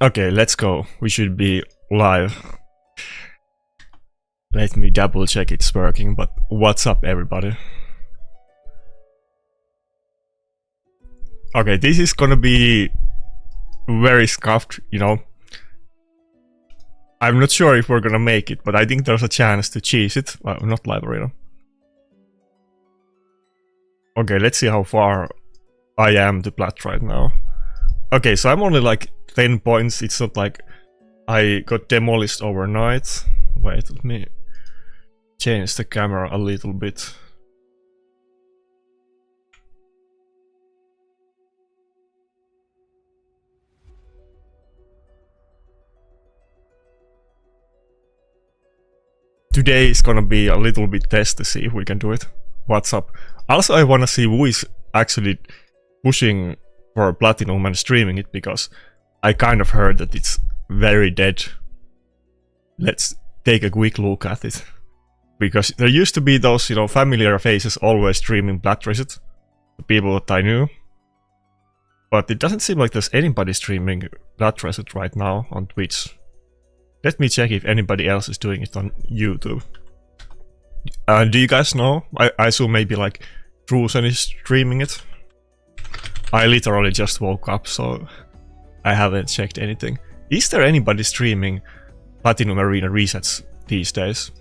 Okay, let's go. We should be live. Let me double check it's working, but what's up everybody? Okay, this is gonna be very scuffed, you know. I'm not sure if we're gonna make it, but I think there's a chance to cheese it. Well, not live arena. Okay, let's see how far I am to plat right now. Okay, so I'm only like 10 points. It's not like I got demolished overnight. Wait, let me change the camera a little bit. Today is gonna be a little bit test to see if we can do it. What's up? Also, I wanna see who is actually pushing for platinum and streaming it, because I kind of heard that it's very dead. Let's take a quick look at it. Because there used to be those, you know, familiar faces always streaming Plat Reset, the people that I knew. But it doesn't seem like there's anybody streaming Plat Reset right now on Twitch. Let me check if anybody else is doing it on YouTube. Do you guys know? I assume maybe like Trusen is streaming it. I literally just woke up, so I haven't checked anything. Is there anybody streaming Platinum Arena resets these days?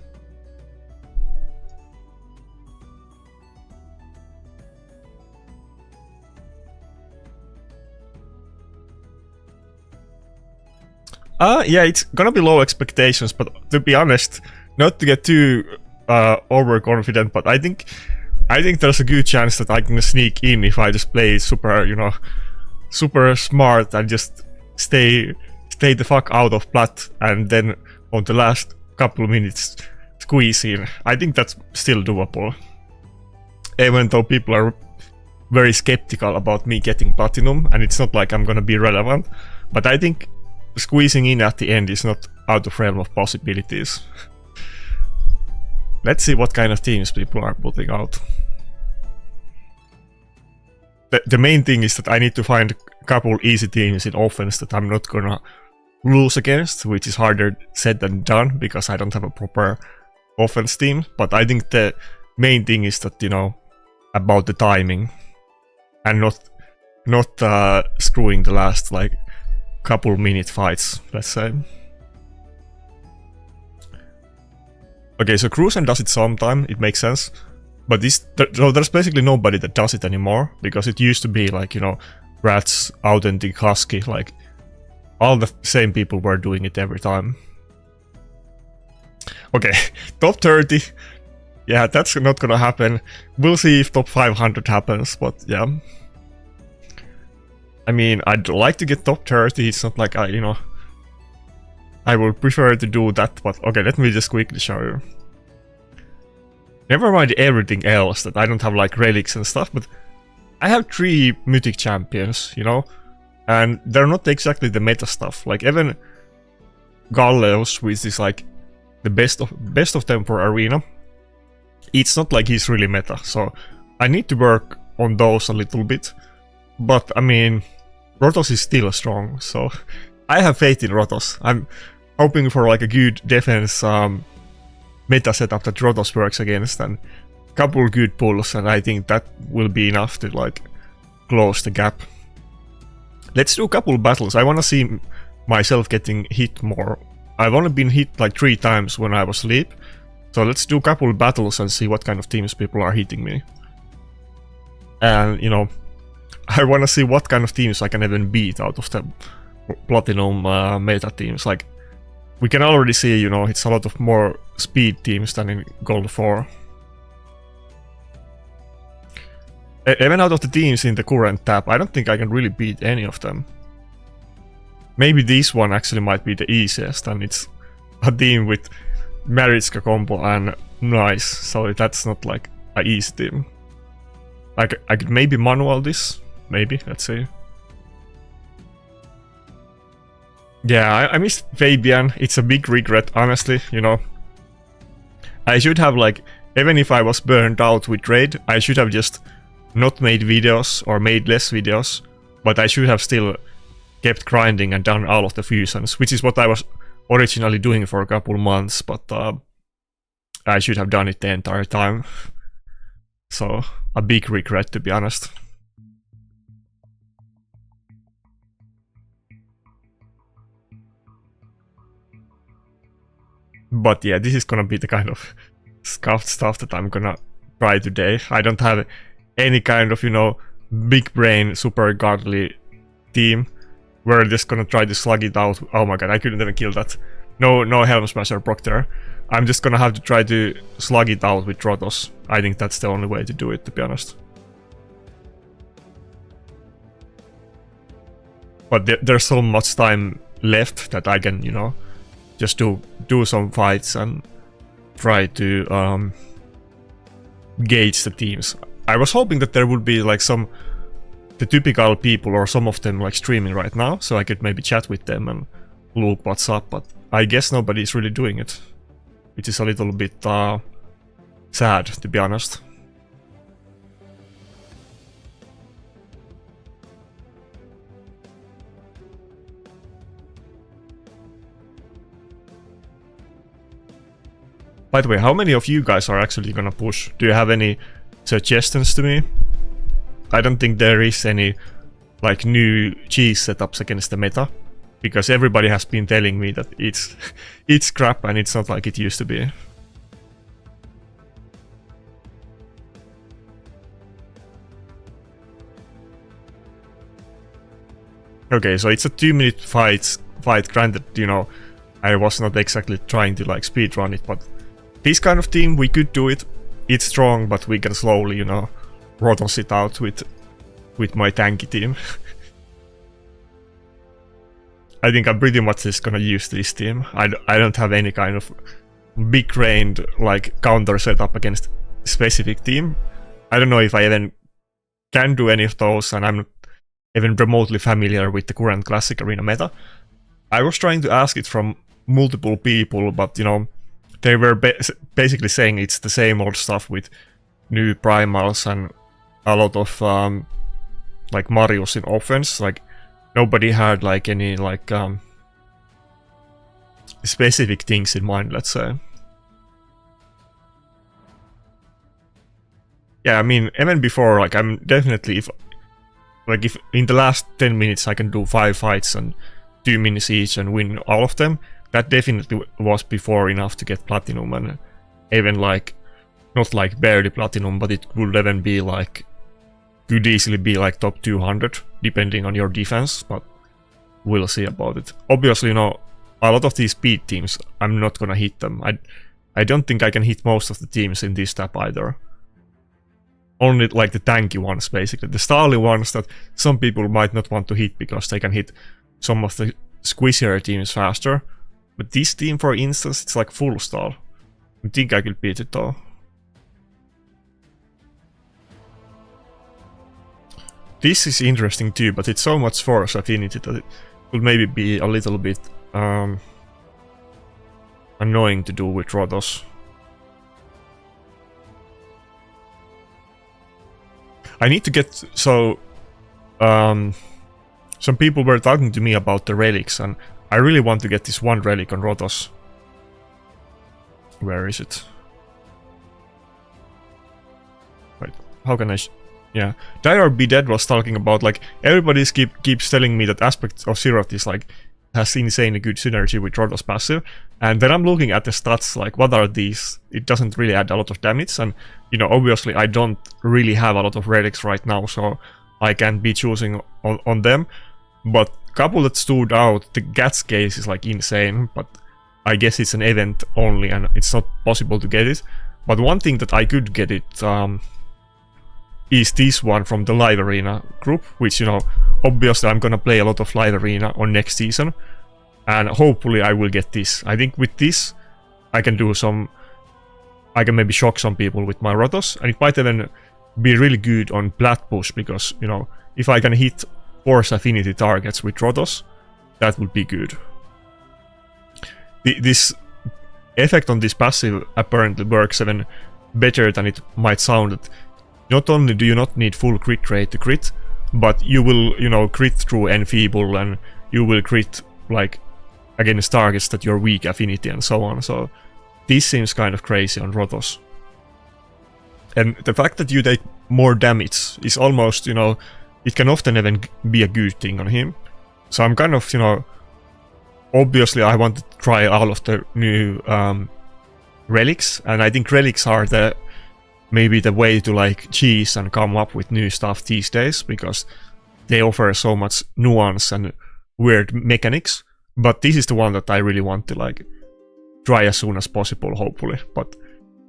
Yeah, it's gonna be low expectations, but to be honest, not to get too overconfident, but I think there's a good chance that I can sneak in if I just play super, you know, super smart and just stay the fuck out of plat, and then on the last couple of minutes squeeze in. I think that's still doable. Even though people are very skeptical about me getting platinum, and it's not like I'm gonna be relevant, but I think squeezing in at the end is not out of realm of possibilities. Let's see what kind of teams people are putting out. The main thing is that I need to find a couple easy teams in offense that I'm not gonna lose against, which is harder said than done because I don't have a proper offense team. But I think the main thing is that, you know, about the timing and not screwing the last like couple minute fights, let's say. Okay, so Cruisen does it sometime, it makes sense. But so there's basically nobody that does it anymore, because it used to be like, you know, Rats, Authentic, Husky, like all the same people were doing it every time. Okay, top 30. Yeah, that's not gonna happen. We'll see if top 500 happens, but yeah. I mean, I'd like to get top 30, it's not like you know, I would prefer to do that, but okay, let me just quickly show you. Never mind everything else, that I don't have like relics and stuff, but I have 3 mythic champions, you know, and they're not exactly the meta stuff. Like even Galleos, which is like the best of them for arena, it's not like he's really meta, so I need to work on those a little bit. But I mean, Rotos is still strong, so I have faith in Rotos. I'm hoping for like a good defense meta setup that Rotos works against, and a couple good pulls, and I think that will be enough to like close the gap. Let's do a couple battles. I want to see myself getting hit more. I've only been hit like 3 times when I was asleep, so let's do a couple battles and see what kind of teams people are hitting me. And you know, I want to see what kind of teams I can even beat out of the platinum meta teams. Like, we can already see, you know, it's a lot of more speed teams than in Gold 4. Even out of the teams in the current tab, I don't think I can really beat any of them. Maybe this one actually might be the easiest, and it's a team with Maritzka combo and Nice, so that's not like an easy team. I could maybe manual this. Maybe, let's see. Yeah, I missed Fabian. It's a big regret, honestly, you know. I should have like, even if I was burned out with raid, I should have just not made videos or made less videos, but I should have still kept grinding and done all of the fusions, which is what I was originally doing for a couple months, but I should have done it the entire time. So, a big regret, to be honest. But yeah, this is gonna be the kind of scuffed stuff that I'm gonna try today. I don't have any kind of, you know, big brain, super godly team. We're just gonna try to slug it out. Oh my god, I couldn't even kill that. No Helm Smasher Proctor. I'm just gonna have to try to slug it out with Rotos. I think that's the only way to do it, to be honest. But there's so much time left that I can, you know, just do some fights and try to gauge the teams. I was hoping that there would be like the typical people or some of them like streaming right now, so I could maybe chat with them and look what's up, but I guess nobody's really doing it, which is a little bit sad, to be honest. By the way, how many of you guys are actually gonna push? Do you have any suggestions to me? I don't think there is any like new cheese setups against the meta, because everybody has been telling me that it's crap and it's not like it used to be. Okay, so it's a 2-minute fight. Granted, you know, I was not exactly trying to like speedrun it, but this kind of team, we could do it. It's strong, but we can slowly, you know, Rotos it out with my tanky team. I think I'm pretty much just gonna use this team. I don't have any kind of big-brained like counter setup against specific team. I don't know if I even can do any of those, and I'm not even remotely familiar with the current Classic Arena meta. I was trying to ask it from multiple people, but you know, they were basically saying it's the same old stuff with new primals and a lot of like Marius in offense. Like nobody had like any like specific things in mind, let's say. Yeah, I mean, even before, like I'm definitely if in the last 10 minutes I can do 5 fights and 2 minutes each and win all of them. That definitely was before enough to get platinum, and even like, not like barely platinum, but it would even be like, could easily be like top 200, depending on your defense, but we'll see about it. Obviously, you know, a lot of these speed teams, I'm not gonna hit them. I don't think I can hit most of the teams in this tab either. Only like the tanky ones, basically. The Starly ones that some people might not want to hit because they can hit some of the squishier teams faster. But this team, for instance, it's like full stall. I think I could beat it though. This is interesting too, but it's so much force affinity that it could maybe be a little bit annoying to do with Rotos. I need to get, so some people were talking to me about the relics, and I really want to get this one relic on Rotos. Where is it? Wait, how can I... yeah. Die or Be Dead was talking about, like, everybody keeps telling me that aspect of Zeroth is, like, has insanely good synergy with Rotos passive, and then I'm looking at the stats, like, what are these? It doesn't really add a lot of damage, and, you know, obviously I don't really have a lot of relics right now, so I can't be choosing on them, but couple that stood out, the Gats case is like insane, but I guess it's an event only and it's not possible to get it. But one thing that I could get it is this one from the Live Arena group, which, you know, obviously I'm gonna play a lot of Live Arena on next season, and hopefully I will get this. I think with this I can do some, I can maybe shock some people with my Rotos, and it might even be really good on plat push, because, you know, if I can hit force affinity targets with Rotos, that would be good. This effect on this passive apparently works even better than it might sound. That not only do you not need full crit rate to crit, but you will, you know, crit through Enfeeble, and you will crit like against targets that you're weak affinity and so on. So this seems kind of crazy on Rotos. And the fact that you take more damage is almost, you know, it can often even be a good thing on him. So I'm kind of, you know, obviously I want to try all of the new relics, and I think relics are the maybe the way to like cheese and come up with new stuff these days, because they offer so much nuance and weird mechanics. But this is the one that I really want to like try as soon as possible, hopefully. But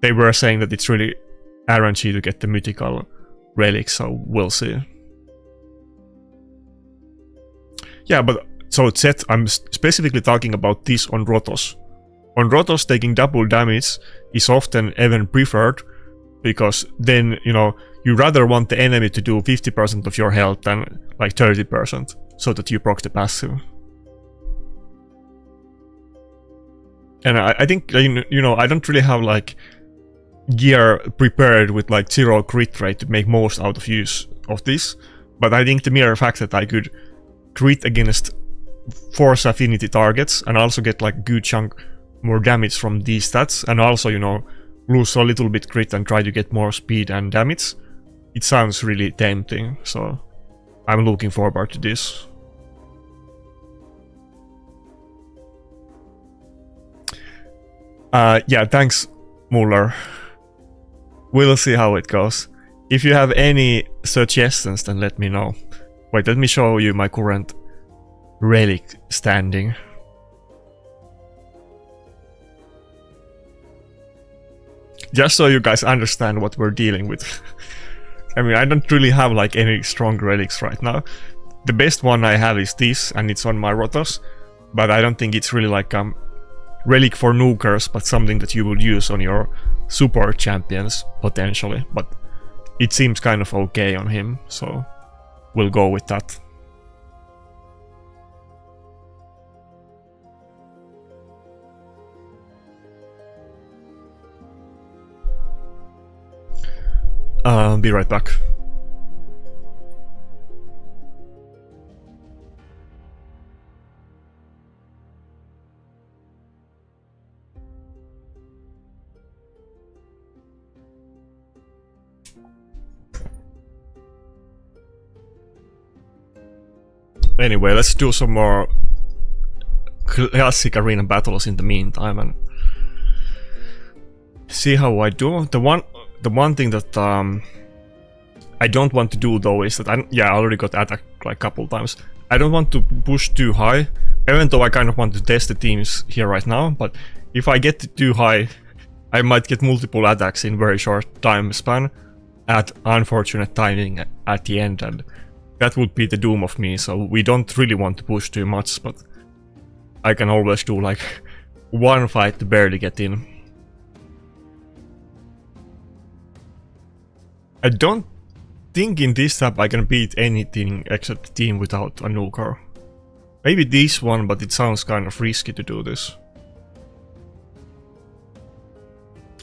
they were saying that it's really RNG to get the mythical relics, so we'll see. Yeah, but so Zed, I'm specifically talking about this on Rotos. On Rotos, taking double damage is often even preferred, because then, you know, you rather want the enemy to do 50% of your health than like 30%, so that you proc the passive. And I think, you know, I don't really have like gear prepared with like 0 crit rate to make most out of use of this, but I think the mere fact that I could crit against force affinity targets and also get like a good chunk more damage from these stats, and also, you know, lose a little bit crit and try to get more speed and damage, it sounds really tempting, so I'm looking forward to this. Yeah, thanks, Muller. We'll see how it goes. If you have any suggestions, then let me know. Wait, let me show you my current relic standing. Just so you guys understand what we're dealing with. I mean, I don't really have like any strong relics right now. The best one I have is this, and it's on my Rotos, but I don't think it's really like relic for nukers, but something that you will use on your support champions potentially. But it seems kind of okay on him, so we'll go with that. Be right back. Anyway, let's do some more classic arena battles in the meantime and see how I do. The one thing that I don't want to do though is that I already got attacked like a couple times. I don't want to push too high, even though I kind of want to test the teams here right now. But if I get too high, I might get multiple attacks in very short time span at unfortunate timing at the end, and that would be the doom of me. So we don't really want to push too much, but I can always do like one fight to barely get in. I don't think in this tab I can beat anything except the team without a nuker. Maybe this one, but it sounds kind of risky to do this.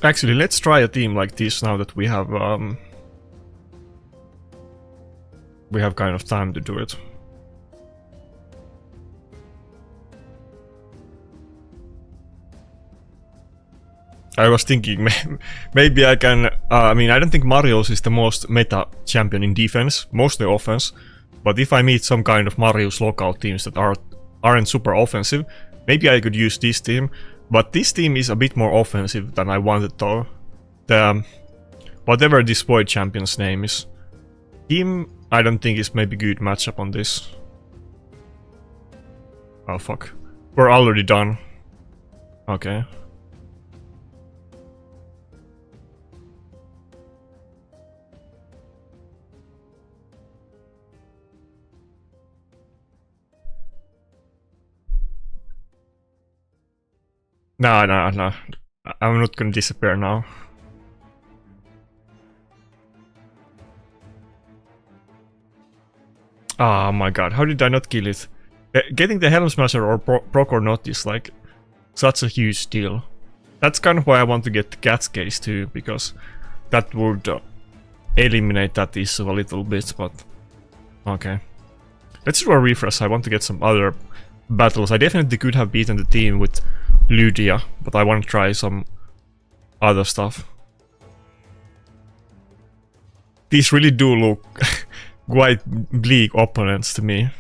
Actually, let's try a team like this now that we have kind of time to do it. I was thinking maybe I can, I mean, I don't think Marius is the most meta champion in defense, mostly offense, but if I meet some kind of Marius lockout teams that aren't super offensive, maybe I could use this team, but this team is a bit more offensive than I wanted though. The, whatever this void champion's name is, him I don't think is maybe good matchup on this. Oh fuck, we're already done. Okay. No, I'm not gonna disappear now. Oh my god, how did I not kill it? Getting the Helm Smasher or proc or not is like such a huge deal. That's kind of why I want to get the Cat's Case too, because that would eliminate that issue a little bit, but Okay. Let's do a refresh. I want to get some other battles. I definitely could have beaten the team with Ludia, but I want to try some other stuff. These really do look quite bleak opponents to me.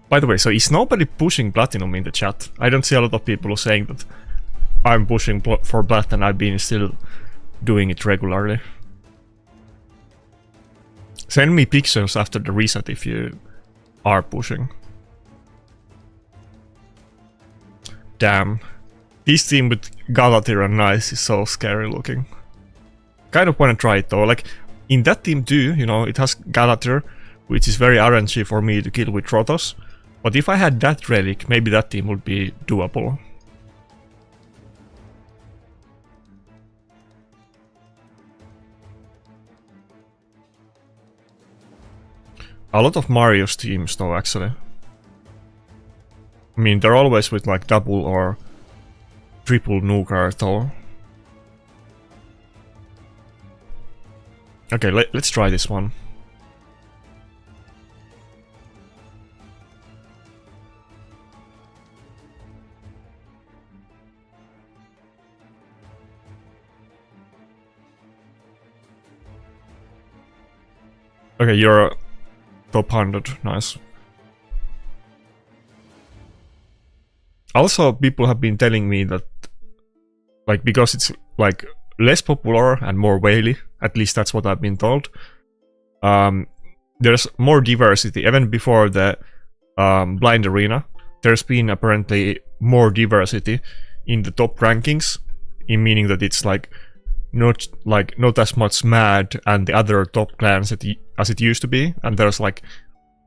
By the way, so is nobody pushing Platinum in the chat? I don't see a lot of people saying that I'm pushing for Plat and I've been still doing it regularly. Send me pictures after the reset if you are pushing. Damn. This team with Galatir and Nice is so scary looking. Kind of want to try it though. Like, in that team too, you know, it has Galatir, which is very RNG for me to kill with Rotos. But if I had that relic, maybe that team would be doable. A lot of Mario's teams though, actually. I mean, they're always with like double or triple nuker though. Okay, let's try this one. Okay, you're top 100, nice. Also, people have been telling me that, like, because it's like less popular and more whaley, at least that's what I've been told, there's more diversity. Even before the blind arena, there's been apparently more diversity in the top rankings, in meaning that it's like not as much Mad and the other top clans as it used to be, and there's like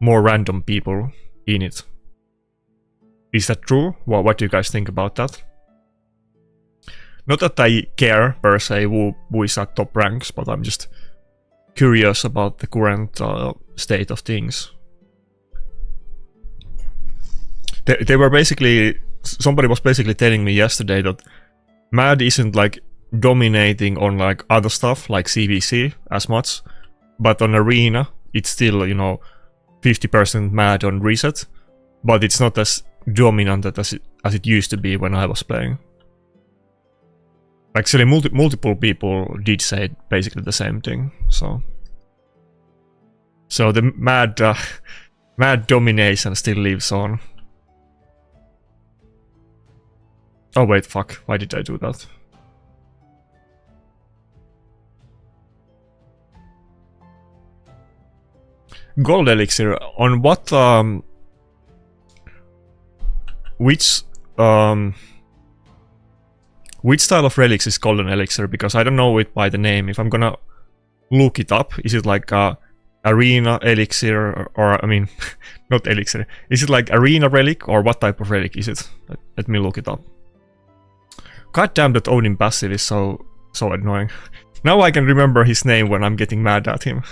more random people in it. Is that true? Well, what do you guys think about that? Not that I care per se who is at top ranks, but I'm just curious about the current state of things. They were basically, somebody was basically telling me yesterday that Mad isn't like dominating on like other stuff like CVC as much, but on Arena it's still, you know, 50% Mad on reset, but it's not as dominant as it used to be when I was playing. Actually, multiple people did say basically the same thing. So the Mad domination still lives on. Oh wait, fuck! Why did I do that? Gold Elixir, on what, which style of relics is Golden Elixir? Because I don't know it by the name. If I'm gonna look it up, is it like Arena Elixir, or I mean, not Elixir. Is it like Arena Relic, or what type of relic is it? Let me look it up. God damn, that Odin passive is so annoying. Now I can remember his name when I'm getting mad at him.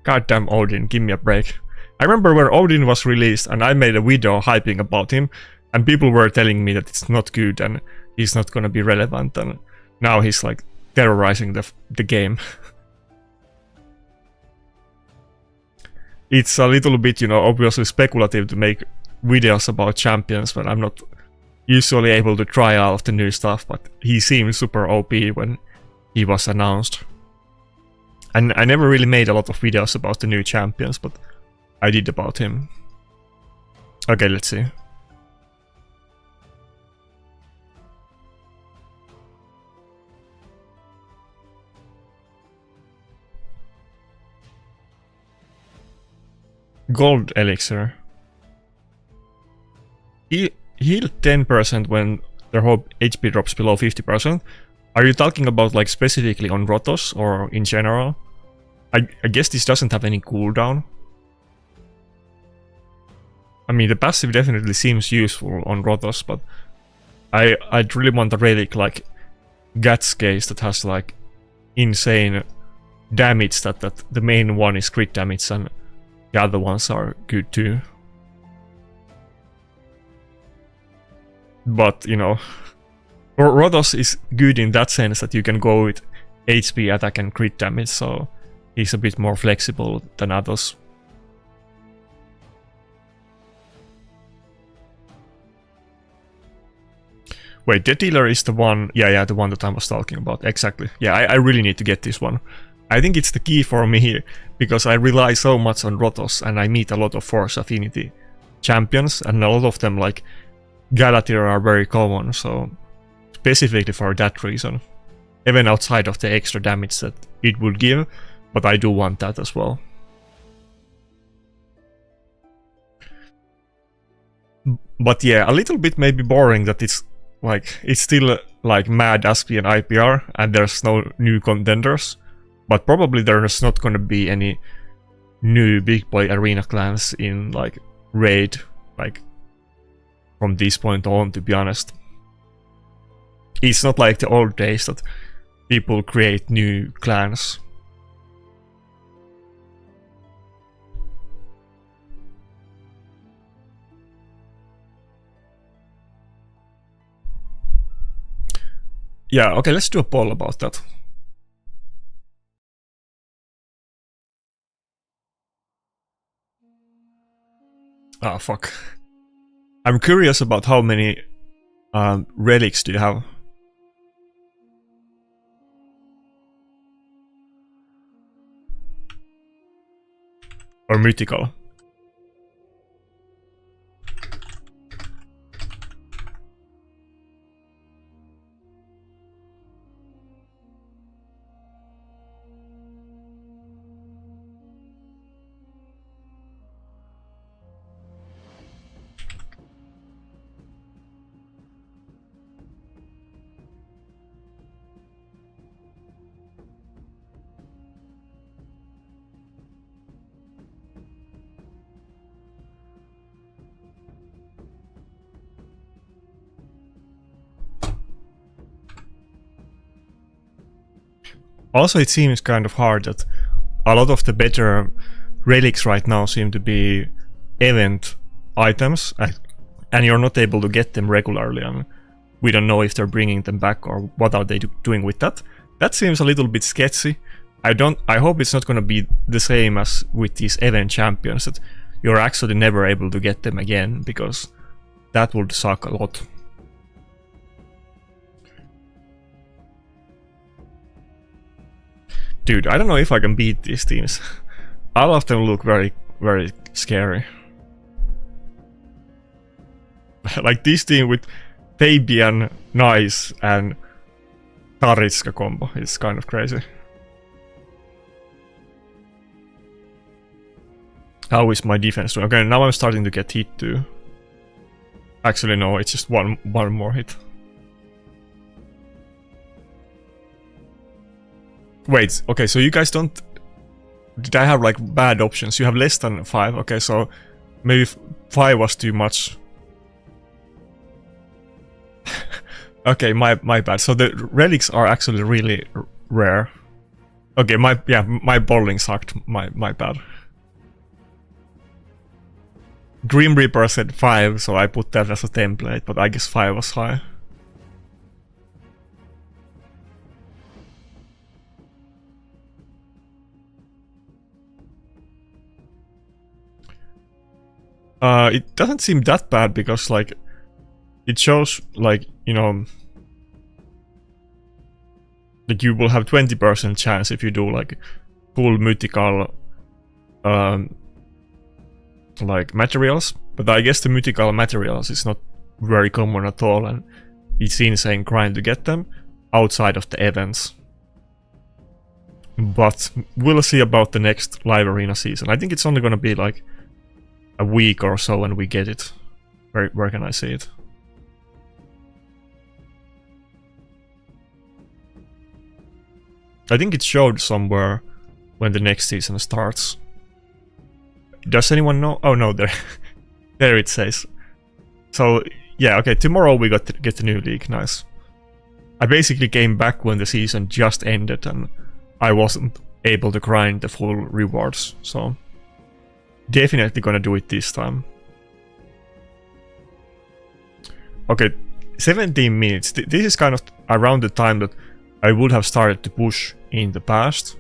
Goddamn Odin, give me a break. I remember when Odin was released and I made a video hyping about him, and people were telling me that it's not good and he's not gonna be relevant, and now he's like terrorizing the game. It's a little bit, you know, obviously speculative to make videos about champions when I'm not usually able to try out the new stuff, but he seemed super OP when he was announced. And I never really made a lot of videos about the new champions, but I did about him. Okay, let's see. Gold Elixir. Heal 10% when their whole HP drops below 50%. Are you talking about like specifically on Rotos or in general? I guess this doesn't have any cooldown. I mean, the passive definitely seems useful on Rotos, but I'd really want a relic like Guts case that has like insane damage, that the main one is crit damage and the other ones are good too. But, you know, Rotos is good in that sense that you can go with HP, attack, and crit damage, so he's a bit more flexible than others. Wait, the dealer is the one... Yeah, the one that I was talking about. Exactly. Yeah, I really need to get this one. I think it's the key for me here, because I rely so much on Rotos, and I meet a lot of Force Affinity champions, and a lot of them, like Galatir, are very common, so specifically for that reason. Even outside of the extra damage that it would give, but I do want that as well. But yeah, a little bit maybe boring that it's still like Mad, Aspi, and IPR, and there's no new contenders. But probably there's not gonna be any new big boy arena clans in like Raid, like from this point on, to be honest. It's not like the old days that people create new clans. Yeah, okay, let's do a poll about that. Ah, fuck. I'm curious about how many relics do you have? Or mythical? Also, it seems kind of hard that a lot of the better relics right now seem to be event items, and you're not able to get them regularly, and we don't know if they're bringing them back or what are they doing with that. That seems a little bit sketchy. I hope it's not going to be the same as with these event champions, that you're actually never able to get them again, because that would suck a lot. Dude, I don't know if I can beat these teams. All of them look very, very scary. Like this team with Fabian, Nice, and Taritska combo is kind of crazy. How is my defense doing? Okay, now I'm starting to get hit too. Actually, no, it's just one more hit. Wait, okay, so you guys don't... Did I have like bad options? You have less than 5, okay, so maybe 5 was too much. Okay, my bad. So the relics are actually really rare. Okay, my bowling sucked, my bad. Grim Reaper said 5, so I put that as a template, but I guess 5 was high. It doesn't seem that bad because, like, it shows, like, you know, like you will have 20% chance if you do, like, full mythical, like, materials. But I guess the mythical materials is not very common at all, and it's insane grind to get them outside of the events. But we'll see about the next live arena season. I think it's only gonna be, like, a week or so when we get it. Where can I see it? I think it showed somewhere when the next season starts. Does anyone know? Oh no, there, there it says. So yeah, okay. Tomorrow we get the new league. Nice. I basically came back when the season just ended, and I wasn't able to grind the full rewards. So definitely gonna do it this time. Okay, 17 minutes. This is kind of around the time that I would have started to push in the past.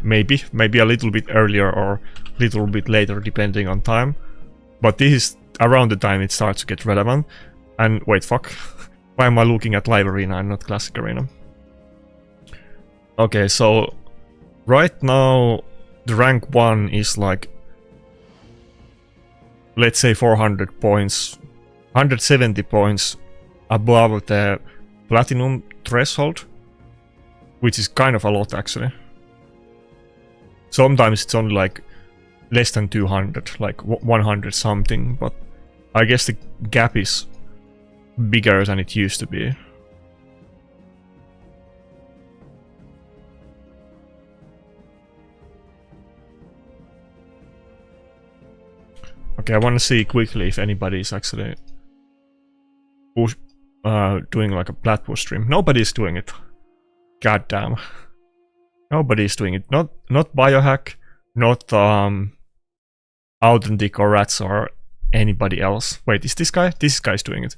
Maybe a little bit earlier or a little bit later, depending on time. But this is around the time it starts to get relevant. And wait, fuck. Why am I looking at Live Arena and not Classic Arena? Okay, so right now the rank 1 is like, let's say 400 points, 170 points above the platinum threshold, which is kind of a lot actually. Sometimes it's only like less than 200, like 100 something, but I guess the gap is bigger than it used to be. Okay, I want to see quickly if anybody is actually doing like a plat push stream. Nobody's doing it. God damn. Nobody's doing it. Not Biohack, not Authentic or Rats or anybody else. Wait, is this guy? This guy's doing it.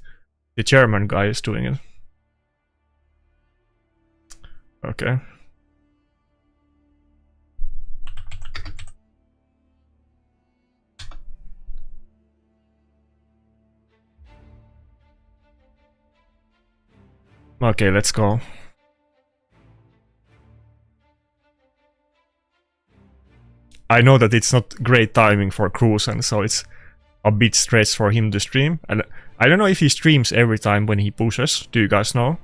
The German guy is doing it. Okay. Okay, let's go. I know that it's not great timing for Cruisen, so it's a bit stressed for him to stream. And I don't know if he streams every time when he pushes. Do you guys know?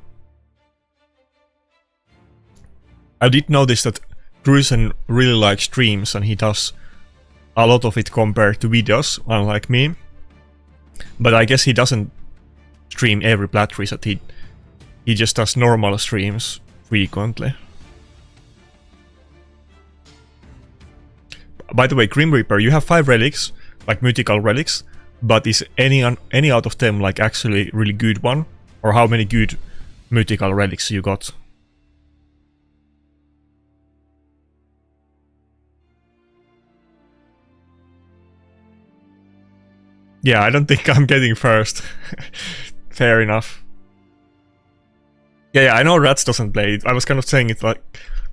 I did notice that Cruisen really likes streams and he does a lot of it compared to videos, unlike me. But I guess he doesn't stream every plat reset. He just does normal streams frequently. By the way, Grim Reaper, you have 5 relics, like mythical relics, but is any out of them like actually really good one? Or how many good mythical relics you got? Yeah, I don't think I'm getting first. Fair enough. Yeah, I know Rats doesn't play it. I was kind of saying it like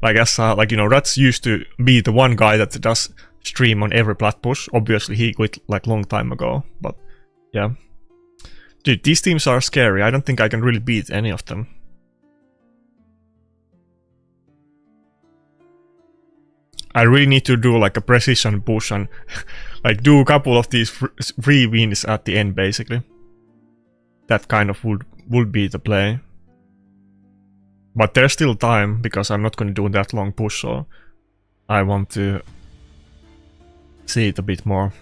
as like, you know, Rats used to be the one guy that does stream on every plat push. Obviously he quit like long time ago, but yeah. Dude, these teams are scary. I don't think I can really beat any of them. I really need to do like a precision push and like do a couple of these free wins at the end basically. That kind of would be the play. But there's still time, because I'm not going to do that long push, so I want to see it a bit more.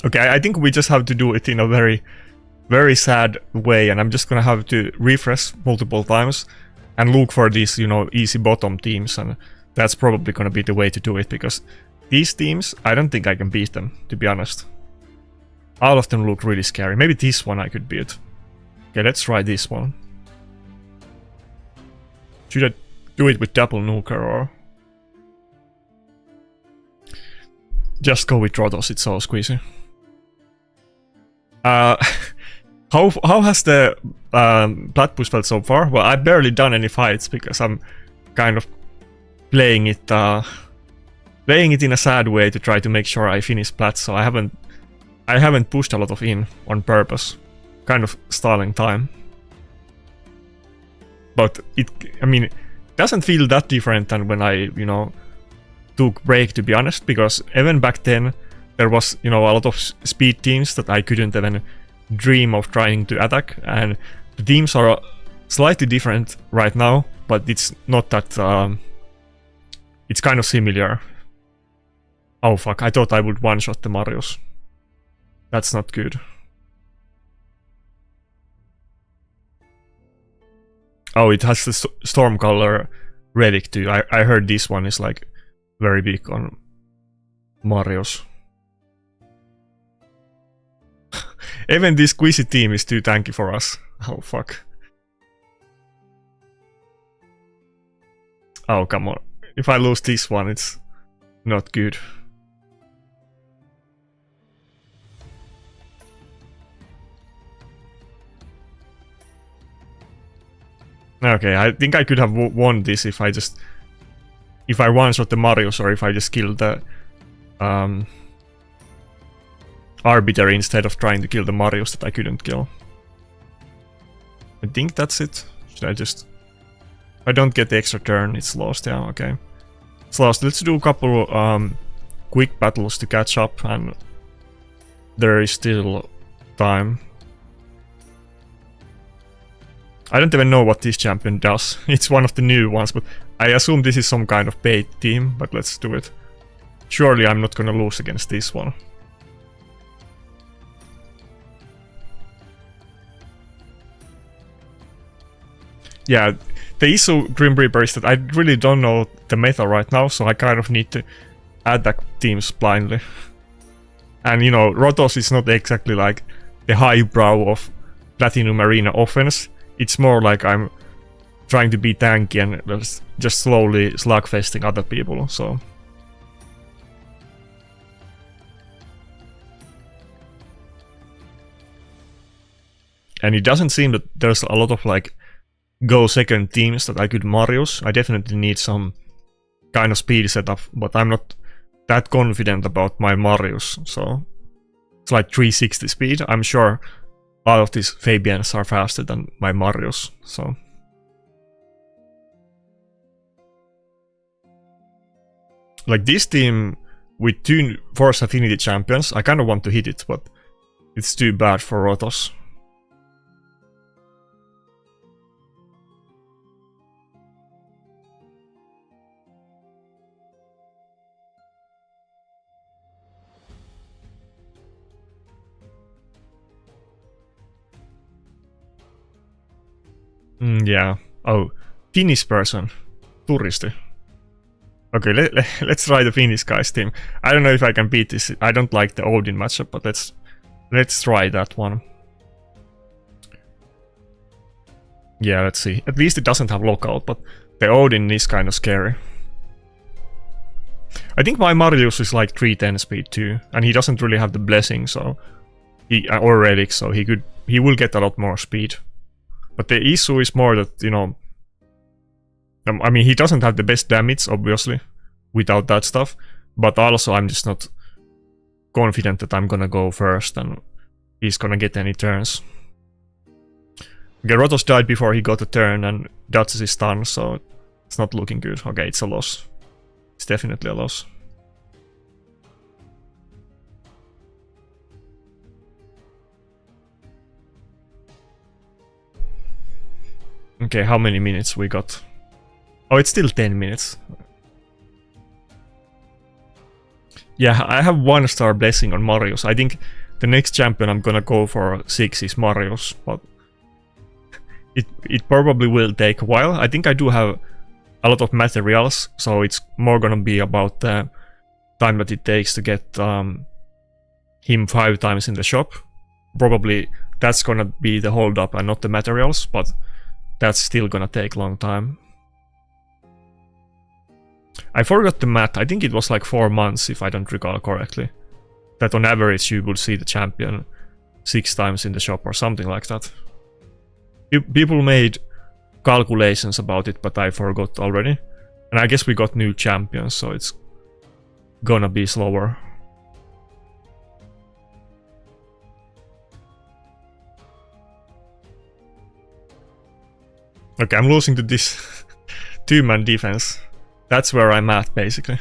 Okay, I think we just have to do it in a very, very sad way, and I'm just going to have to refresh multiple times and look for these, you know, easy bottom teams, and that's probably going to be the way to do it, because these teams, I don't think I can beat them, to be honest. All of them look really scary. Maybe this one I could beat. Okay, let's try this one. Should I do it with double nuker or just go with Rotos? It's so squeezy. How has the plat push felt so far? Well, I've barely done any fights because I'm kind of playing it in a sad way to try to make sure I finish plat. So I haven't pushed a lot of in on purpose, kind of stalling time. But I mean, it doesn't feel that different than when I, you know, took break, to be honest, because even back then there was, you know, a lot of speed teams that I couldn't even dream of trying to attack, and the teams are slightly different right now, but it's not that, it's kind of similar. Oh fuck, I thought I would one-shot the Marius. That's not good. Oh, it has the Stormcaller relic too. I heard this one is like very big on Marios. Even this Quizzy team is too tanky for us. Oh fuck. Oh come on. If I lose this one, it's not good. Okay, I think I could have won this if I one-shot the Marios, or if I just killed the Arbiter instead of trying to kill the Marios that I couldn't kill. I think that's it. Should I just... If I don't get the extra turn, it's lost. Yeah, okay. It's lost. Let's do a couple quick battles to catch up, and there is still time. I don't even know what this champion does. It's one of the new ones, but I assume this is some kind of bait team, but let's do it. Surely I'm not gonna lose against this one. Yeah, the issue Grim Reaper is that I really don't know the meta right now, so I kind of need to attack teams blindly. And you know, Rotos is not exactly like the highbrow of Platinum Arena offense. It's more like I'm trying to be tanky and just slowly slugfesting other people, so... And it doesn't seem that there's a lot of like go second teams that I could Marios. I definitely need some kind of speed setup, but I'm not that confident about my Marios, so... It's like 360 speed. I'm sure all of these Fabians are faster than my Marios, so... Like this team with 2 Force Affinity champions, I kind of want to hit it, but it's too bad for Rotos. Yeah. Oh, Finnish person. Turisti. Okay, let's try the Finnish guys team. I don't know if I can beat this. I don't like the Odin matchup, but let's try that one. Yeah, let's see. At least it doesn't have lockout, but the Odin is kind of scary. I think my Marius is like 310 speed too, and he doesn't really have the blessing, so or relic, so he will get a lot more speed. But the issue is more that, you know, I mean, he doesn't have the best damage, obviously, without that stuff, but also I'm just not confident that I'm gonna go first and he's gonna get any turns. Okay, Rotos died before he got a turn and dodges his stun, so it's not looking good. Okay, it's a loss. It's definitely a loss. Okay, how many minutes we got? Oh, it's still 10 minutes. Yeah, I have 1-star blessing on Marios. I think the next champion I'm gonna go for 6 is Marios, but it probably will take a while. I think I do have a lot of materials, so it's more gonna be about the time that it takes to get him 5 times in the shop. Probably that's gonna be the hold up and not the materials, but that's still gonna take a long time. I forgot the math. I think it was like 4 months, if I don't recall correctly. That on average you would see the champion 6 times in the shop or something like that. People made calculations about it, but I forgot already. And I guess we got new champions, so it's gonna be slower. Okay, I'm losing to this 2-man defense. That's where I'm at, basically.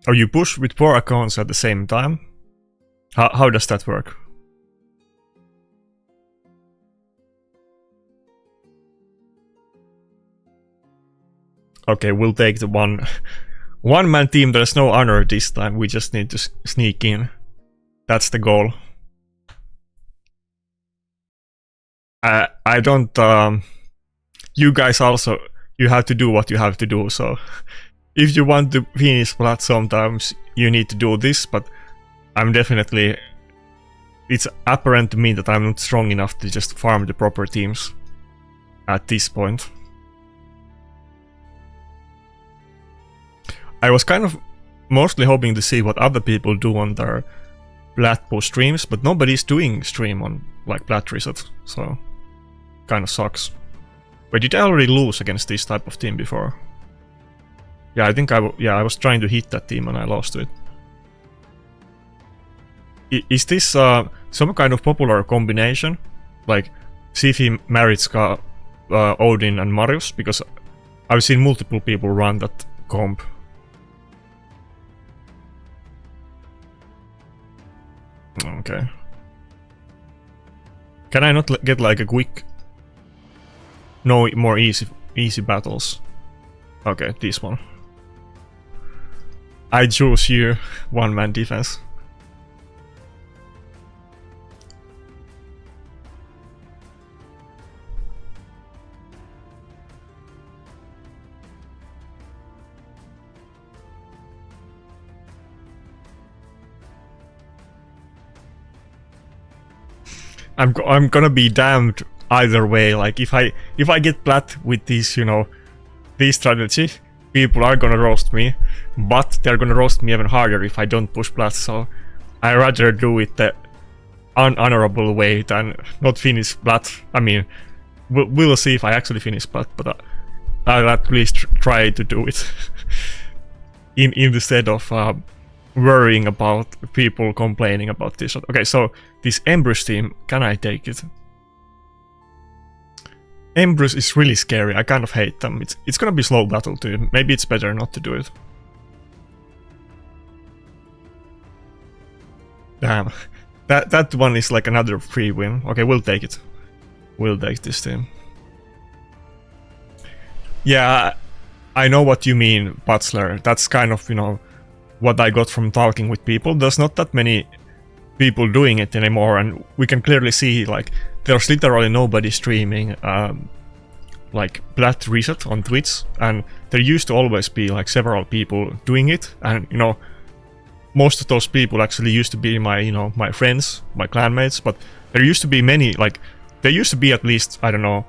Oh, you push with 4 accounts at the same time? How does that work? Okay, we'll take the one-man team. There's no honor this time. We just need to sneak in. That's the goal. I don't... you guys also... You have to do what you have to do, so... If you want to finish plat sometimes, you need to do this, but I'm definitely it's apparent to me that I'm not strong enough to just farm the proper teams at this point. I was kind of mostly hoping to see what other people do on their plat push streams, but nobody's doing stream on like plat reset, so kind of sucks. Wait, did I already lose against this type of team before? Yeah, I think I was trying to hit that team and I lost to it. Is this some kind of popular combination? Like Sifi, Maritska, Odin and Marius? Because I've seen multiple people run that comp. Okay. Can I not get like a quick... No more easy battles? Okay, this one. I choose you, one-man defense. I'm gonna be damned either way. Like if I get plat with this, you know, this strategy, people are gonna roast me, but they're gonna roast me even harder if I don't push plat. So I rather do it the unhonorable way than not finish plat. I mean, we'll see if I actually finish plat, but I'll at least try to do it instead of worrying about people complaining about this. Okay, so this Embrus team, can I take it? Embrus is really scary. I kind of hate them. It's gonna be slow battle too. Maybe it's better not to do it. Damn, that one is like another free win. Okay, we'll take it. We'll take this team. Yeah, I know what you mean, Butler. That's kind of, you know, what I got from talking with people. There's not that many people doing it anymore, and we can clearly see like there's literally nobody streaming like plat reset on Twitch, and there used to always be like several people doing it, and you know, most of those people actually used to be my, you know, my friends, my clanmates, but there used to be many, like there used to be at least, I don't know,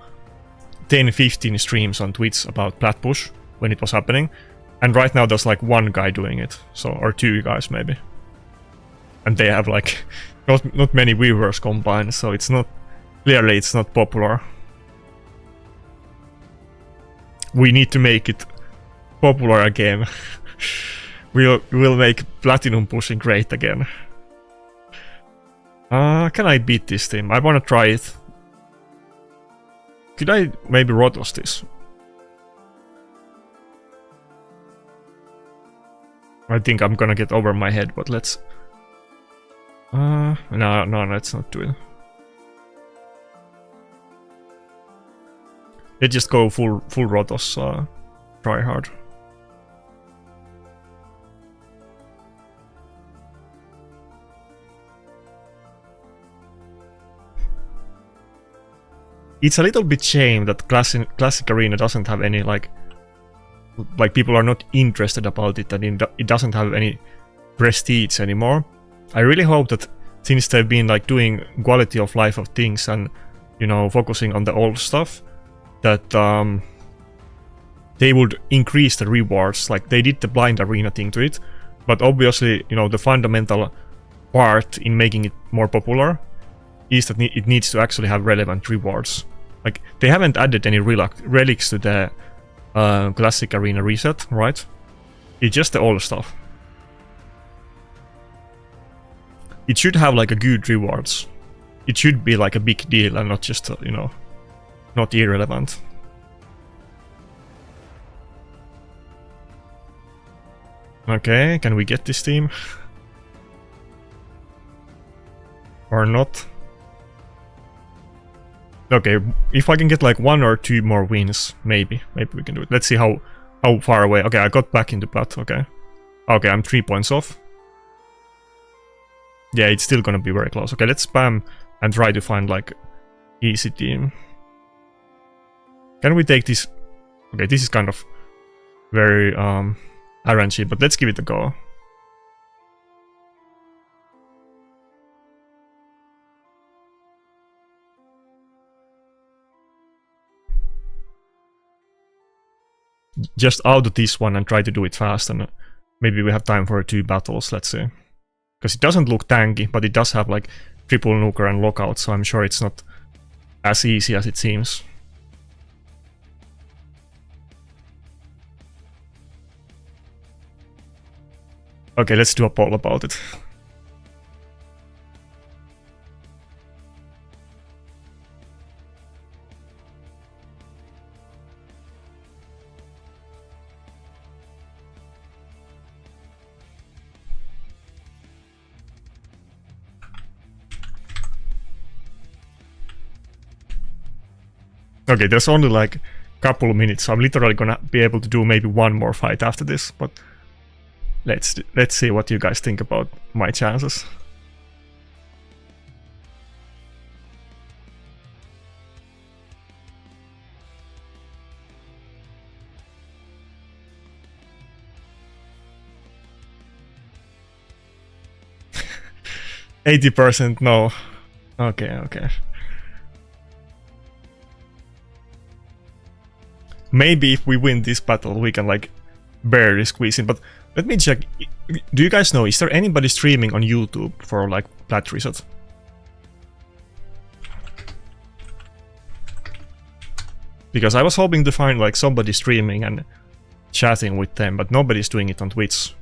10-15 streams on Twitch about plat push when it was happening. And right now there's like one guy doing it, so, or two guys maybe. And they have like not many viewers combined, so it's not, clearly it's not popular. We need to make it popular again. We'll make platinum pushing great again. Can I beat this team? I wanna try it. Could I maybe Rotos this? I think I'm gonna get over my head, but let's... no, let's not do it. Let's just go full Rotos, try hard. It's a little bit shame that Classic Arena doesn't have any like people are not interested about it, and it doesn't have any prestige anymore. I really hope that since they've been like doing quality of life of things and, you know, focusing on the old stuff, that they would increase the rewards. Like they did the blind arena thing to it, but obviously, you know, the fundamental part in making it more popular is that it needs to actually have relevant rewards. Like they haven't added any relics to the Classic Arena reset, right? It's just the old stuff. It should have like a good rewards. It should be like a big deal and not just, you know, not irrelevant. Okay, can we get this team? Or not? Okay, if I can get like 1 or 2 more wins, maybe we can do it. Let's see how far away. Okay, I got back into plat, okay. Okay, I'm 3 points off. Yeah, it's still gonna be very close. Okay, let's spam and try to find like easy team. Can we take this? Okay, this is kind of very RNG, but let's give it a go. just auto this one and try to do it fast, and maybe we have time for 2 battles, let's see. Because it doesn't look tanky, but it does have like triple nuker and lockout, so I'm sure it's not as easy as it seems. Okay, let's do a poll about it. Okay, there's only like a couple of minutes, so I'm literally gonna be able to do maybe one more fight after this, but let's see what you guys think about my chances. %80 no. Okay. Maybe if we win this battle, we can like barely squeeze in. But let me check. Do you guys know? Is there anybody streaming on YouTube for like plat reset? Because I was hoping to find like somebody streaming and chatting with them, but nobody's doing it on Twitch.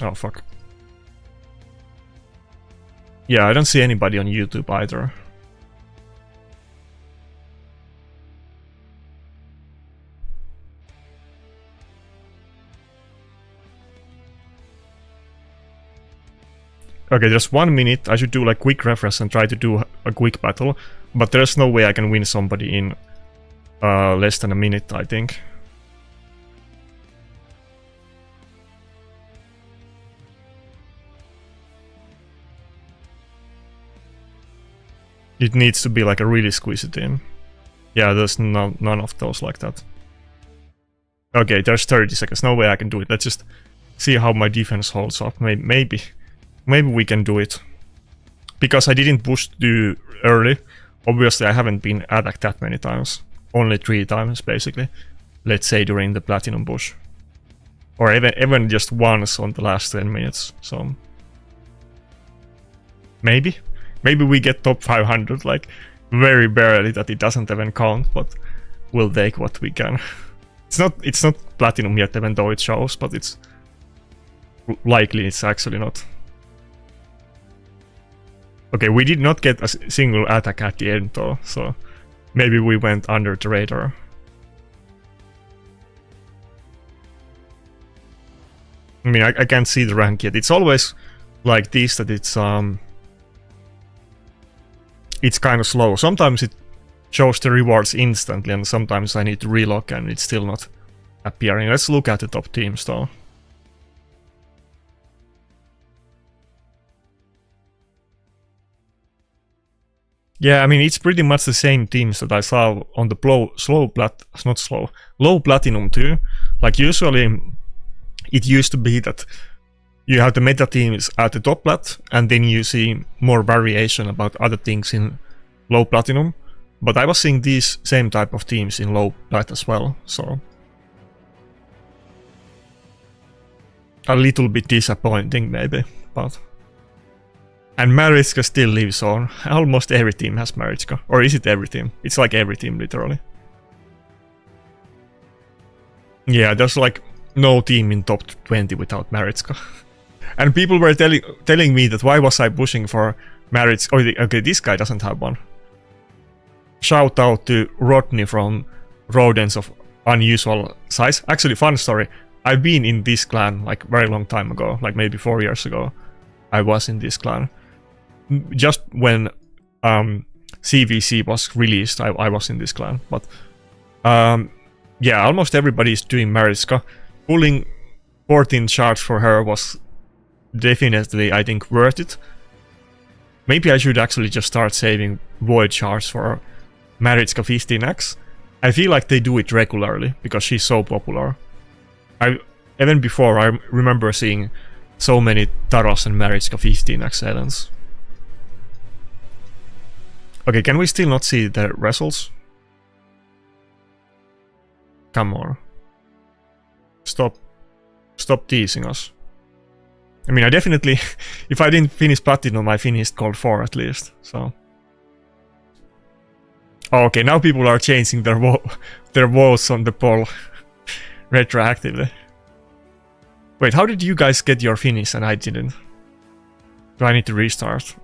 Oh fuck. Yeah, I don't see anybody on YouTube either. Okay, just 1 minute. I should do like quick refresh and try to do a quick battle, but there's no way I can win somebody in less than a minute, I think. It needs to be like a really squeezy team. Yeah, there's none of those like that. Okay, there's 30 seconds. No way I can do it. Let's just see how my defense holds up. Maybe we can do it. Because I didn't push too early. Obviously, I haven't been attacked that many times. Only 3 times, basically. Let's say during the platinum push. Or even just once on the last 10 minutes. So maybe we get top 500, like very barely, that it doesn't even count, but we'll take what we can. It's not platinum yet, even though it shows, but it's likely it's actually not. Okay, we did not get a single attack at the end though, so maybe we went under the radar. I mean, I can't see the rank yet. It's always like this, that it's kind of slow. Sometimes it shows the rewards instantly, and sometimes I need to relock and it's still not appearing. Let's look at the top teams though. Yeah, I mean, it's pretty much the same teams that I saw on the low platinum too. Like usually it used to be that you have the meta teams at the top plat, and then you see more variation about other things in low platinum. But I was seeing these same type of teams in low plat as well, so a little bit disappointing maybe, but... And Mariska still lives on. Almost every team has Mariska. Or is it every team? It's like every team, literally. Yeah, there's like no team in top 20 without Mariska. And people were telling me that why was I pushing for Mariska? Oh, okay, this guy doesn't have one. Shout out to Rodney from Rodents of Unusual Size. Actually, fun story. I've been in this clan like very long time ago, like maybe 4 years ago. I was in this clan. Just when CVC was released, I was in this clan. But yeah, almost everybody is doing Mariska. Pulling 14 shards for her was definitely, I think, worth it. Maybe I should actually just start saving void shards for Mariska 15x. I feel like they do it regularly because she's so popular. Even before, I remember seeing so many Taros and Mariska 15x events. Okay, can we still not see the results? Come on. Stop teasing us. I mean, I definitely, if I didn't finish Platinum, I finished Gold 4 at least, so. Oh, okay, now people are changing their votes on the poll retroactively. Wait, how did you guys get your finish and I didn't? Do I need to restart?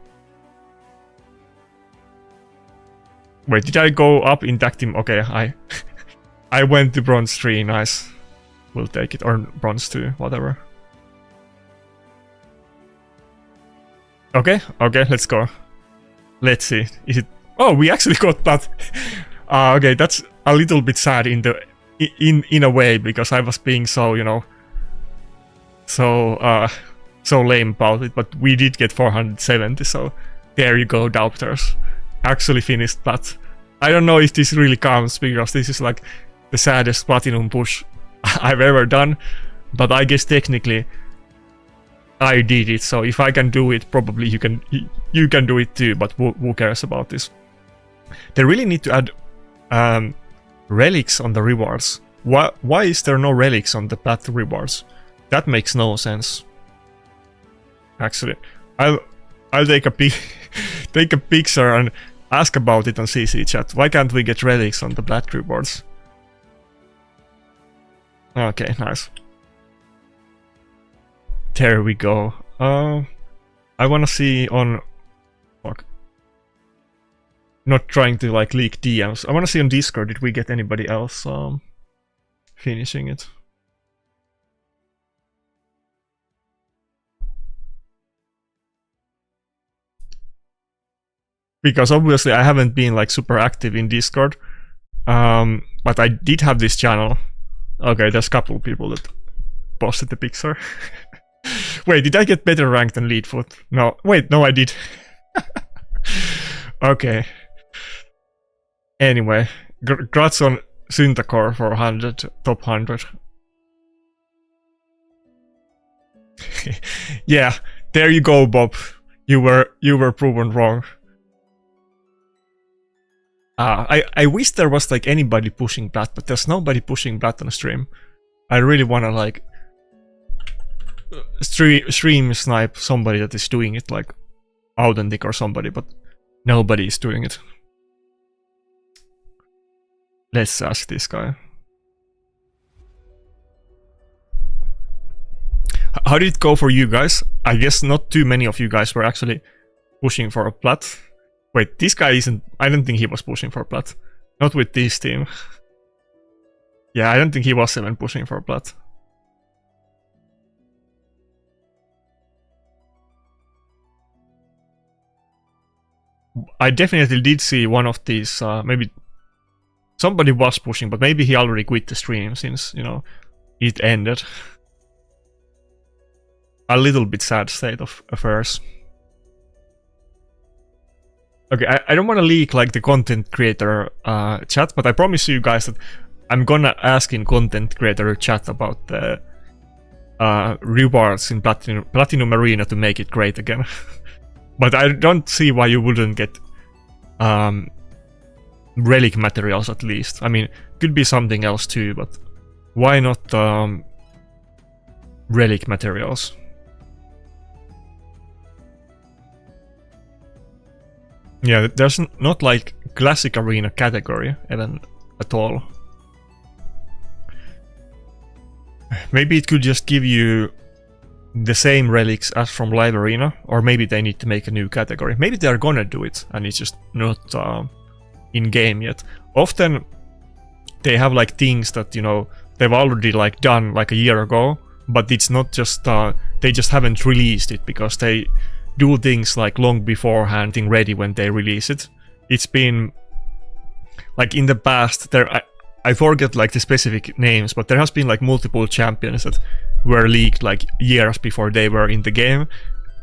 Wait, did I go up in that team? Okay, I went to Bronze 3, nice. We'll take it, or Bronze 2, whatever. Okay, let's go. Let's see. Is it? Oh, we actually got that. Okay, that's a little bit sad in a way, because I was being so, you know, so lame about it. But we did get 470, so there you go, doubters. Actually finished that. I don't know if this really counts, because this is like the saddest platinum push I've ever done. But I guess technically I did it, so if I can do it, probably you can do it too, but who cares about this? They really need to add relics on the rewards. Why is there no relics on the plat rewards? That makes no sense. Actually, I'll take a take a picture and ask about it on CC chat. Why can't we get relics on the plat rewards? Okay, nice. There we go. I wanna see on... Fuck. Not trying to like leak DMs. I wanna see on Discord, did we get anybody else finishing it? Because obviously I haven't been like super active in Discord. But I did have this channel. Okay, there's a couple of people that posted the picture. Wait, did I get better rank than Leadfoot? No, wait, no I did. Okay. Anyway, congrats on Syntacore for 100, top 100. Yeah, there you go, Bob. You were proven wrong. I wish there was like anybody pushing Plat, but there's nobody pushing Plat on stream. I really wanna like stream snipe somebody that is doing it, like Authentic or somebody, but nobody is doing it. Let's ask this guy. How did it go for you guys? I guess not too many of you guys were actually pushing for a Plat. Wait, this guy isn't... I don't think he was pushing for a Plat. Not with this team. Yeah, I don't think he was even pushing for a Plat. I definitely did see one of these, maybe somebody was pushing, but maybe he already quit the stream since, you know, it ended. A little bit sad state of affairs. Okay, I don't want to leak like the content creator chat, but I promise you guys that I'm gonna ask in content creator chat about the rewards in Platinum Arena to make it great again. But I don't see why you wouldn't get relic materials at least. I mean, could be something else too, but why not relic materials? Yeah, there's not like classic arena category even at all. Maybe it could just give you the same relics as from live arena, or maybe they need to make a new category. Maybe they're gonna do it and it's just not in game yet. Often they have like things that, you know, they've already like done like a year ago, but it's not just they just haven't released it because they do things like long beforehand, thing ready when they release it. It's been like in the past there, I forget like the specific names, but there has been like multiple champions that were leaked like years before they were in the game,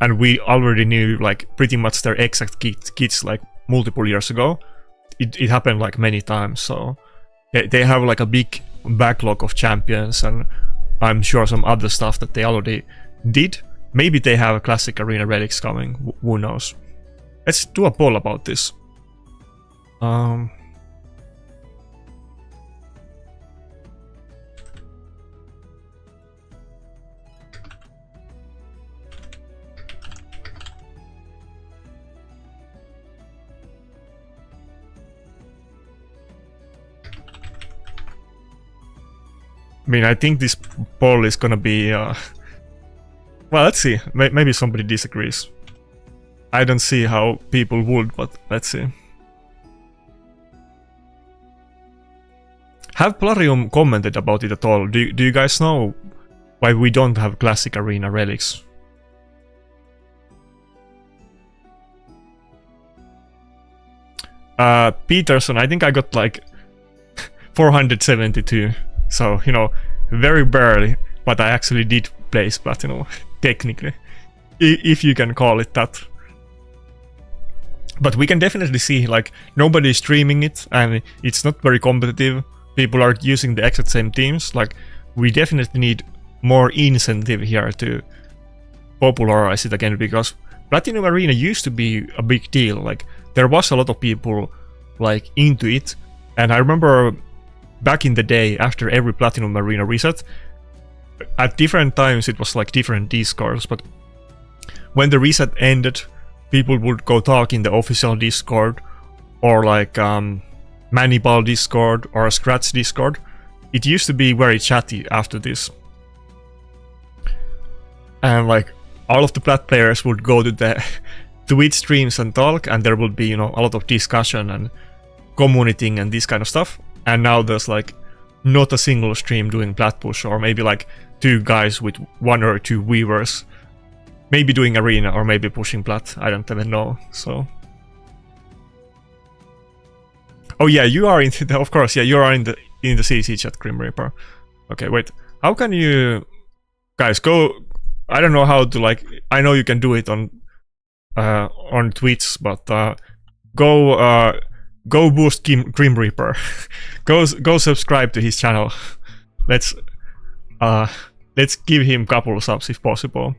and we already knew like pretty much their exact kits like multiple years ago. It happened like many times, so they have like a big backlog of champions, and I'm sure some other stuff that they already did. Maybe they have a classic arena relics coming, who knows. Let's do a poll about this. mean, I think this poll is gonna be... well, let's see. Maybe somebody disagrees. I don't see how people would, but let's see. Have Plarium commented about it at all? Do you guys know why we don't have classic arena relics? Peterson, I think I got like 472, so, you know, very barely, but I actually did place platinum, technically, if you can call it that. But we can definitely see, like, nobody's streaming it, and it's not very competitive. People are using the exact same teams. Like, we definitely need more incentive here to popularize it again, because Platinum Arena used to be a big deal. Like, there was a lot of people, like, into it, and I remember back in the day, after every Platinum Arena reset, at different times it was like different Discords, but when the reset ended, people would go talk in the official Discord, or like Manibal Discord, or Scratch Discord. It used to be very chatty after this. And like, all of the Plat players would go to the Twitch streams and talk, and there would be, you know, a lot of discussion and communitying and this kind of stuff. And now there's like not a single stream doing Plat push, or maybe like 2 guys with 1 or 2 viewers, maybe doing arena or maybe pushing Plat. I don't even know. So, oh yeah, you are in the, of course, yeah, you are in the CC chat, Grim Reaper. Okay, wait, how can you guys go? I don't know how to, like, I know you can do it on Twitch, but go boost Grim Reaper. go subscribe to his channel. Let's give him a couple of subs if possible.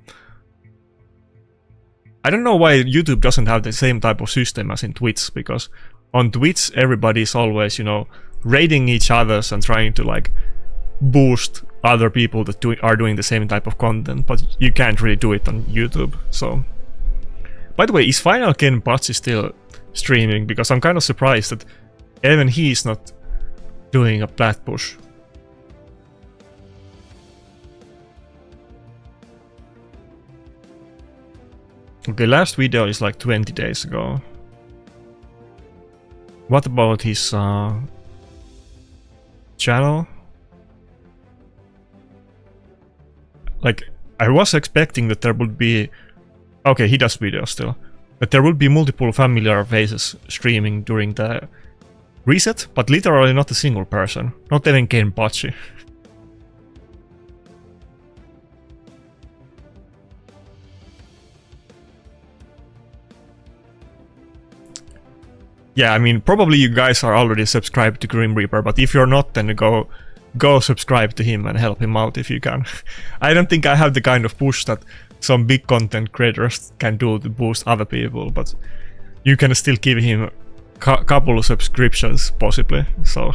I don't know why YouTube doesn't have the same type of system as in Twitch, because on Twitch everybody's always, you know, raiding each other's and trying to like boost other people that are doing the same type of content, but you can't really do it on YouTube. So, by the way, is Final Ken Pachi still streaming? Because I'm kind of surprised that even he's not doing a Plat push. Okay, last video is like 20 days ago. What about his channel? Like, I was expecting that there would be... Okay, he does videos still. But there would be multiple familiar faces streaming during the reset, but literally not a single person. Not even Ken Pachi. Yeah, I mean, probably you guys are already subscribed to Grim Reaper, but if you're not, then go subscribe to him and help him out if you can. I don't think I have the kind of push that some big content creators can do to boost other people, but you can still give him a couple of subscriptions, possibly. So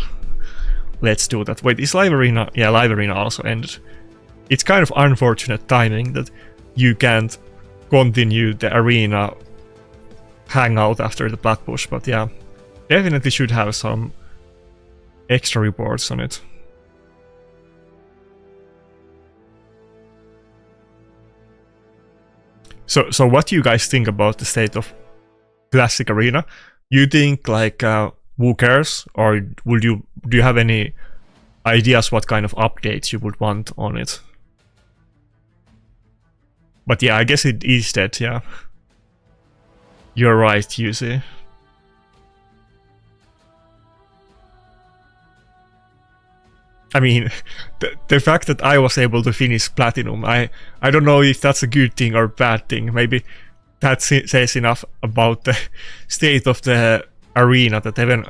let's do that. Wait, is Live Arena? Yeah, Live Arena also ended. It's kind of unfortunate timing that you can't continue the arena hangout after the Plat push, but yeah, definitely should have some extra reports on it. So what do you guys think about the state of Classic Arena? You think like who cares, or do you have any ideas what kind of updates you would want on it? But yeah, I guess it is dead, yeah. You're right, you see. I mean, the fact that I was able to finish Platinum, I don't know if that's a good thing or bad thing. Maybe that says enough about the state of the arena that even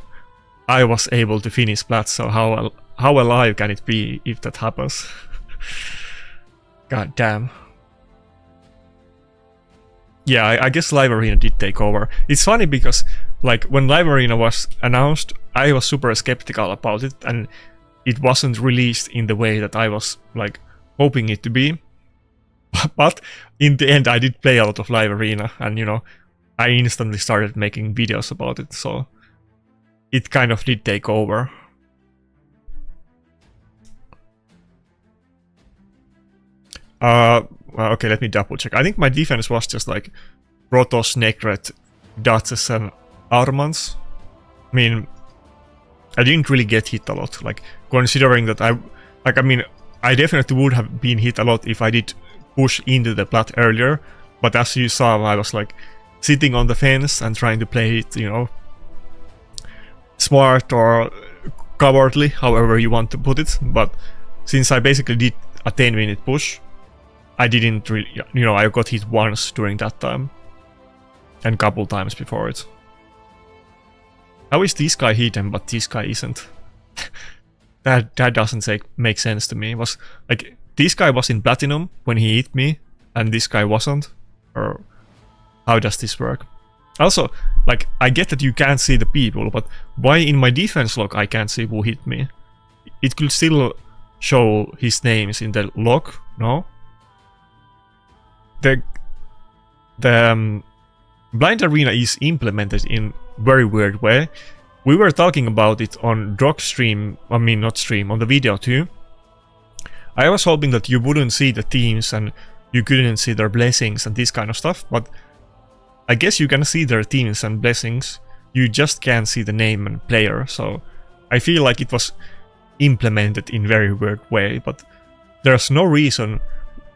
I was able to finish Plat, so how alive can it be if that happens? God damn. Yeah, I guess Live Arena did take over. It's funny because, like, when Live Arena was announced, I was super skeptical about it, and it wasn't released in the way that I was, like, hoping it to be. But in the end, I did play a lot of Live Arena, and, you know, I instantly started making videos about it, so it kind of did take over. Well, okay, let me double check. I think my defense was just like Protoss, Necret, Duchess, and Armans. I mean, I didn't really get hit a lot. Like, considering that I definitely would have been hit a lot if I did push into the plat earlier. But as you saw, I was like sitting on the fence and trying to play it, you know, smart or cowardly, however you want to put it. But since I basically did a 10-minute push, I didn't really, you know, I got hit once during that time. And couple times before it. How is this guy hidden, but this guy isn't? that doesn't make sense to me. It was like, this guy was in platinum when he hit me, and this guy wasn't? Or how does this work? Also, like, I get that you can't see the people, but why in my defense log I can't see who hit me? It could still show his names in the log, no? The Blind Arena is implemented in very weird way. We were talking about it on Drog stream, I mean not stream, on the video too. I was hoping that you wouldn't see the teams and you couldn't see their blessings and this kind of stuff, but I guess you can see their teams and blessings, you just can't see the name and player, so I feel like it was implemented in very weird way, but there's no reason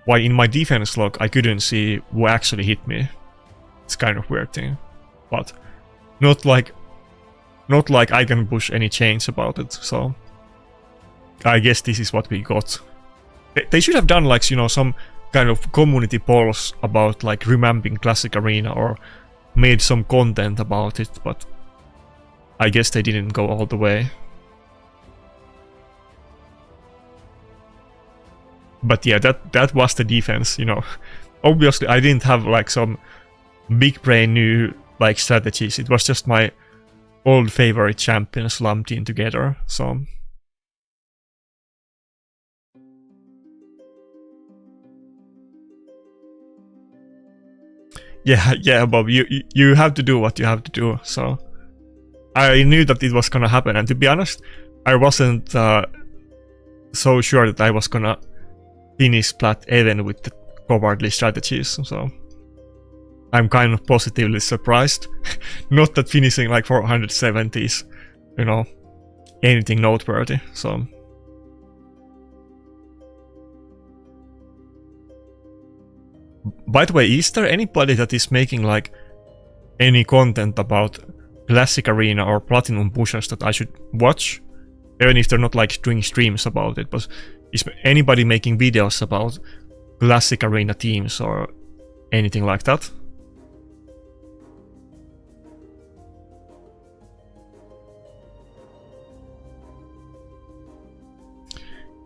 why in my defense log I couldn't see who actually hit me. It's kind of weird thing, but not like I can push any change about it, so I guess this is what we got. They should have done like, you know, some kind of community polls about like revamping Classic Arena or made some content about it, but I guess they didn't go all the way. But yeah, that was the defense, you know. Obviously I didn't have like some big brain new like strategies, it was just my old favorite champions lumped in together, so yeah Bob, you have to do what you have to do, so I knew that it was gonna happen, and to be honest I wasn't so sure that I was gonna finish plat even with the cowardly strategies, so I'm kind of positively surprised. Not that finishing like 470 is, you know, anything noteworthy, so. By the way, is there anybody that is making like any content about Classic Arena or Platinum pushers that I should watch? Even if they're not like doing streams about it, but is anybody making videos about Classic Arena teams or anything like that?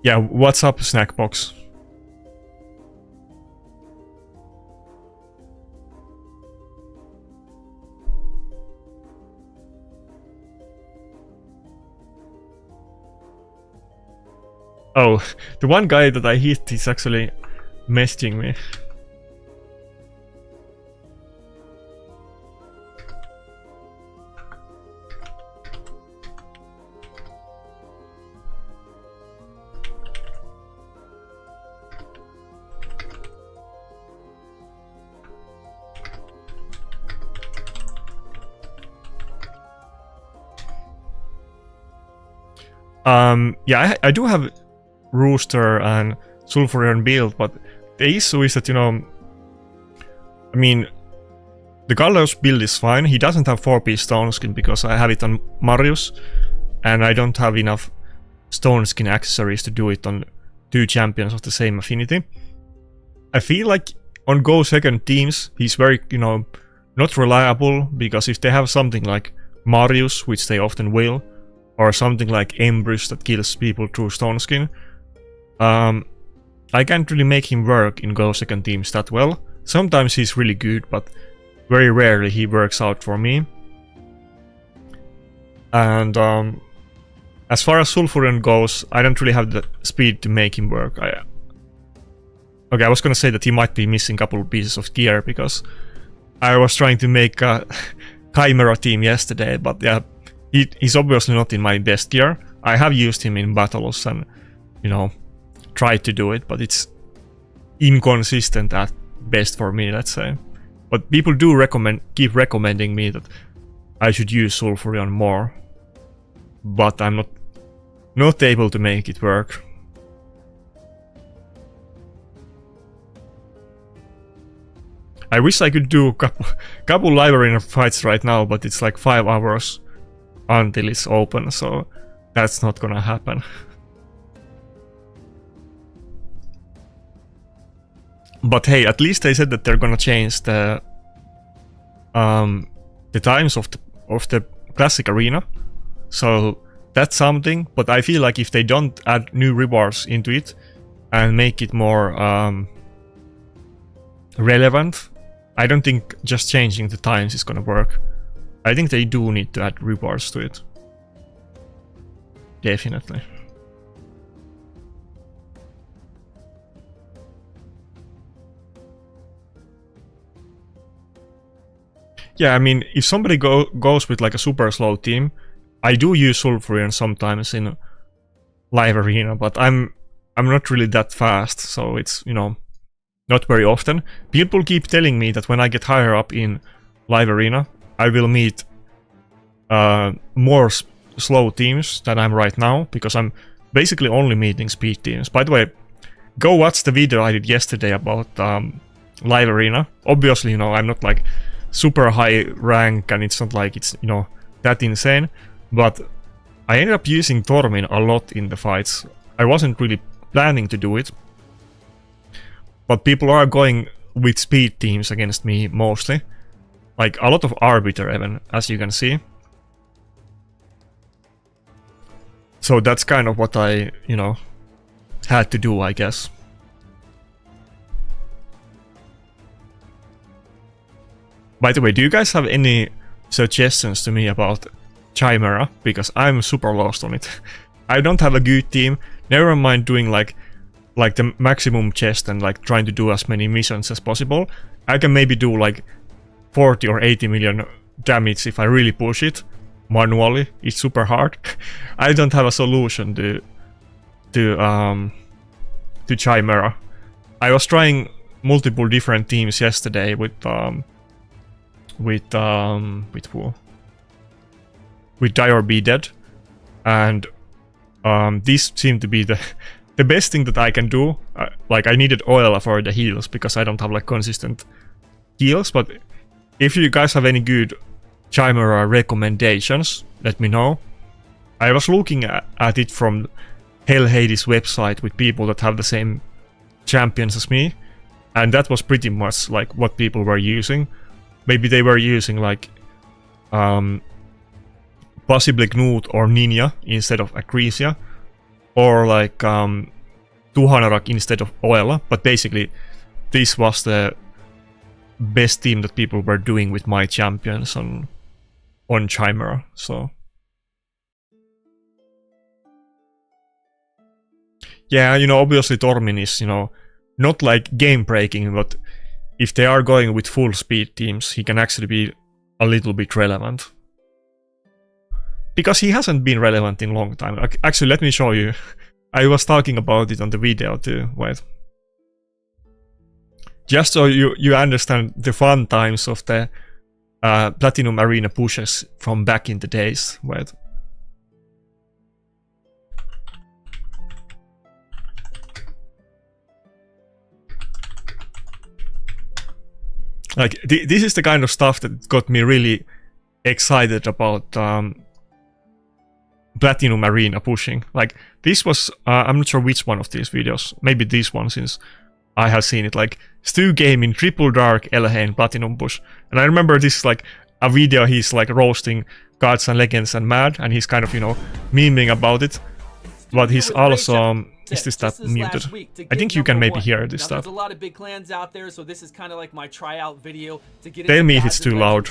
Yeah, what's up, Snackbox? Oh, the one guy that I hit is actually messaging me. Yeah, I do have Rooster and Sulfurion build, but the issue is that, you know, I mean, the Gallows build is fine. He doesn't have 4-piece stone skin because I have it on Marius, and I don't have enough stone skin accessories to do it on 2 champions of the same affinity. I feel like on Go second teams, he's very, you know, not reliable, because if they have something like Marius, which they often will, or something like Embrus that kills people through stone skin, I can't really make him work in Go second teams that well. Sometimes he's really good, but very rarely he works out for me. And as far as Sulfurion goes, I don't really have the speed to make him work. Okay, I was gonna say that he might be missing a couple of pieces of gear, because I was trying to make a Chimera team yesterday, but yeah, he's obviously not in my best gear. I have used him in battles and, you know, tried to do it, but it's inconsistent at best for me, let's say. But people do keep recommending me that I should use Sulfurion more, but I'm not able to make it work. I wish I could do a couple live arena fights right now, but it's like 5 hours until it's open, so that's not gonna happen. But hey, at least they said that they're gonna change the times of the classic arena, so that's something. But I feel like if they don't add new rewards into it and make it more relevant, I don't think just changing the times is gonna work. I think they do need to add rewards to it. Definitely. Yeah, I mean, if somebody goes with like a super slow team, I do use Sulfurion sometimes in live arena, but I'm not really that fast, so it's, you know, not very often. People keep telling me that when I get higher up in live arena, I will meet more slow teams than I'm right now, because I'm basically only meeting speed teams. By the way, go watch the video I did yesterday about live arena. Obviously, you know, I'm not like super high rank, and it's not like it's, you know, that insane, but I ended up using Tormin a lot in the fights. I wasn't really planning to do it, but people are going with speed teams against me mostly, like a lot of Arbiter even, as you can see. So that's kind of what I, you know, had to do, I guess. By the way, do you guys have any suggestions to me about Chimera? Because I'm super lost on it. I don't have a good team. Never mind doing like the maximum chest and like trying to do as many missions as possible. I can maybe do like 40 or 80 million damage if I really push it manually. It's super hard. I don't have a solution to Chimera. I was trying multiple different teams yesterday with who? With Die or Be Dead, and this seemed to be the best thing that I can do. Like, I needed oil for the heals because I don't have like consistent heals. But if you guys have any good Chimera recommendations, let me know. I was looking at it from Hell Hades website with people that have the same champions as me, and that was pretty much like what people were using. Maybe they were using like possibly Knut or Ninja instead of Acresia, or like Tuhanarak instead of Oela, but basically this was the best team that people were doing with my champions on Chimera, so yeah, you know, obviously Tormin is, you know, not like game breaking, but if they are going with full speed teams, he can actually be a little bit relevant. Because he hasn't been relevant in a long time. Actually, let me show you. I was talking about it on the video too. Wait. Just so you understand the fun times of the Platinum Arena pushes from back in the days. Wait. Like, this is the kind of stuff that got me really excited about Platinum Arena pushing. Like, this was, I'm not sure which one of these videos, maybe this one, since I have seen it, like, Stu Gaming Triple Dark Elhain Platinum push. And I remember this is like a video he's like roasting Gods and Legends and Mad, and he's kind of, you know, memeing about it. But he's also, is this stuff muted? I think you can maybe hear this stuff. There's a lot of big clans out there, so this is kind of like my tryout video to get. Tell me if it's too loud.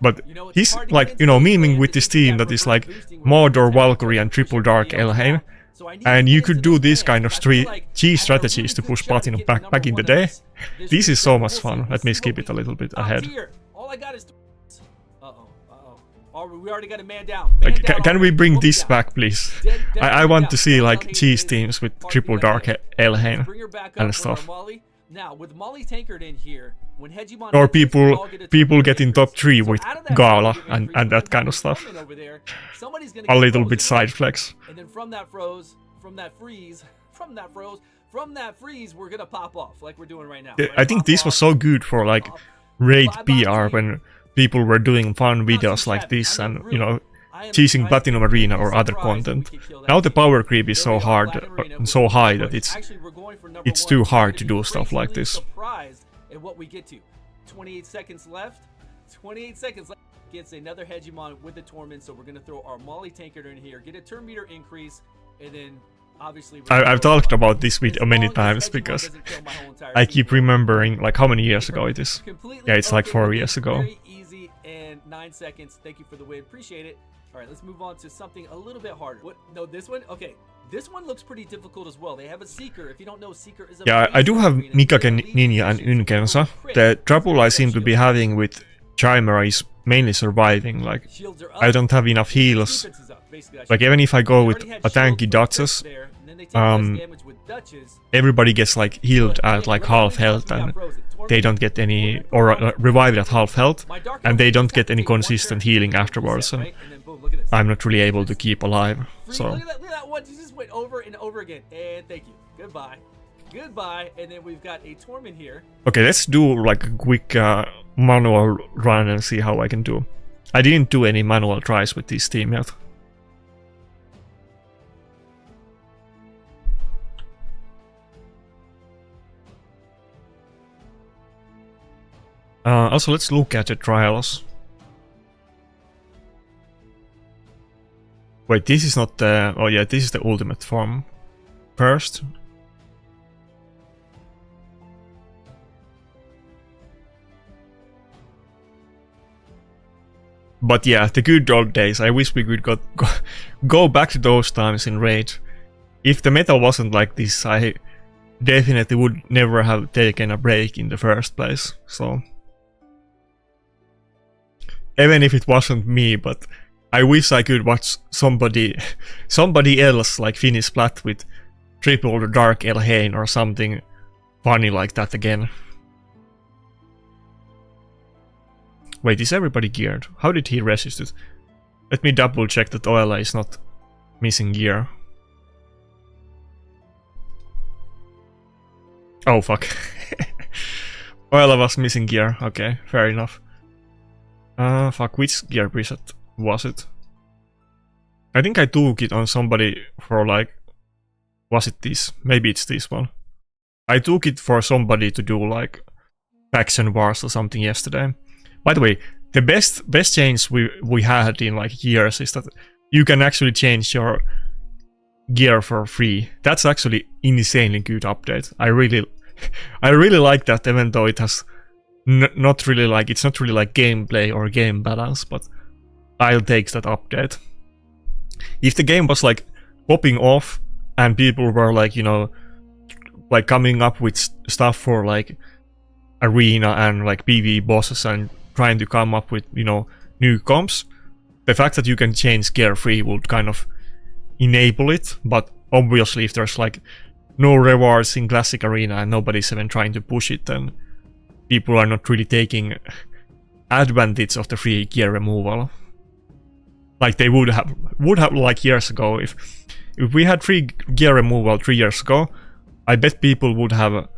But he's like, you know, memeing with this team that is like Mod or Valkyrie and Triple Dark Elhain. And you could do these kind of G strategies to push Platinum back in the day. This is so much fun. Let me skip it a little bit ahead. We already got a man down. Man Like, down can we already. bring We'll be this down. back, please? Dead I man want down. to see Now like he cheese is teams with parking triple that dark in. Elhain Bring her back up and with stuff. our Molly. Now with Molly tankered in here, when Hegemon Or hits us, we all get a people turn get in increase. top 3 So with out of that Gala turn and increase, that when kind of there's stuff. torment over there, somebody's gonna A get little bit frozen, right? side flex. And then from that freeze, we're gonna pop off like we're doing right now. I think this was so good for like raid PR when people were doing fun videos like this and, you know, teasing Platinum Arena or other content. Now the power creep is so hard, so high that it's too hard to do stuff like this. Surprised at what we get to. 28 seconds left. 28 seconds left. Gets another Hegemon with the Torment, so we're gonna throw our Molly tanker in here, get a turn meter increase, and then obviously I've talked about this video many times because I keep remembering like how many years ago it is. Yeah, it's like 4 years ago. Very easy and 9 seconds. Thank you for the win. Appreciate it. All right, let's move on to something a little bit harder. What? No, this one? Okay. This one looks pretty difficult as well. They have a Seeker. If you don't know, Seeker is a Yeah, I do have Mikagen Ninja and Unkensa. The trouble I seem to be having with Chimera is mainly surviving. Like, I don't have enough heals. Like, even if I go with a tanky Duchess, everybody gets like healed at like half health and they don't get any, or revived at half health, and they don't get any consistent healing afterwards. And I'm not really able to keep alive. So Look at that one. You just went over and over again. And thank you. Goodbye. Goodbye. And then we've got a Torment here. okay, let's do like a quick manual run and see how I can do. I didn't do any manual tries with this team yet. Also, let's look at the trials. Wait, this is not the... Oh yeah, this is the ultimate form. First. But yeah, the good old days. I wish we could go back to those times in Raid. If the meta wasn't like this, I definitely would never have taken a break in the first place. So... even if it wasn't me, but I wish I could watch somebody else like finish plat with triple the Dark Elhain or something funny like that again. Wait, is everybody geared? How did he resist it? Let me double check that Oela is not missing gear. Oh fuck. Oela was missing gear, okay, fair enough. Fuck, which gear preset was it? I think I took it on somebody for like... Was it this? Maybe it's this one. I took it for somebody to do like faction wars or something yesterday. By the way, the best change we had in like years is that you can actually change your gear for free. That's actually insanely good update. I really like that, even though it has not really like, it's not really like gameplay or game balance, but I'll take that update. If the game was like popping off and people were like, you know, like coming up with stuff for like arena and like PvE bosses and trying to come up with, you know, new comps, the fact that you can change gear free would kind of enable it. But obviously if there's like no rewards in classic arena and nobody's even trying to push it, then people are not really taking advantage of the free gear removal like they would have like years ago. If we had free gear removal 3 years ago, I bet people would have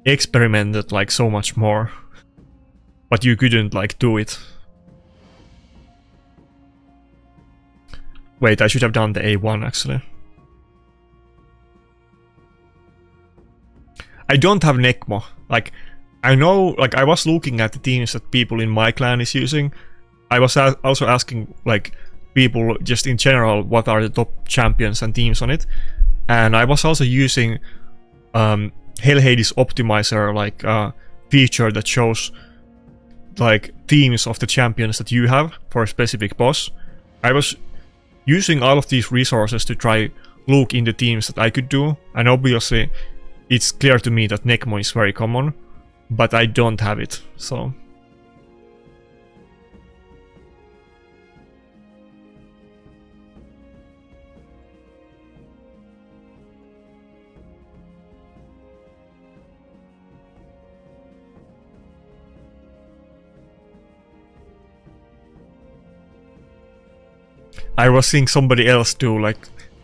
experimented like so much more, but you couldn't like do it. Wait, I should have done the A1 actually. I don't have Necmo. Like, I know, like, I was looking at the teams that people in my clan is using. I was also asking, like, people just in general, what are the top champions and teams on it. And I was also using Hell Hades Optimizer, like, feature that shows, like, teams of the champions that you have for a specific boss. I was using all of these resources to try look into teams that I could do. And obviously, it's clear to me that Necmo is very common, but I don't have it, so... I was seeing somebody else do like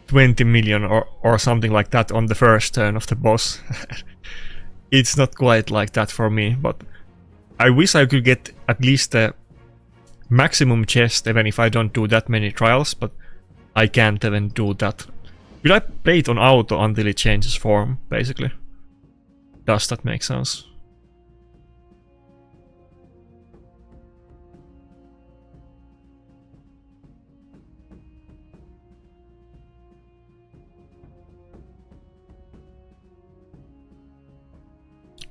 20 million or something like that on the first turn of the boss. It's not quite like that for me, but I wish I could get at least the maximum chest even if I don't do that many trials, but I can't even do that. Will I play it on auto until it changes form, basically? Does that make sense?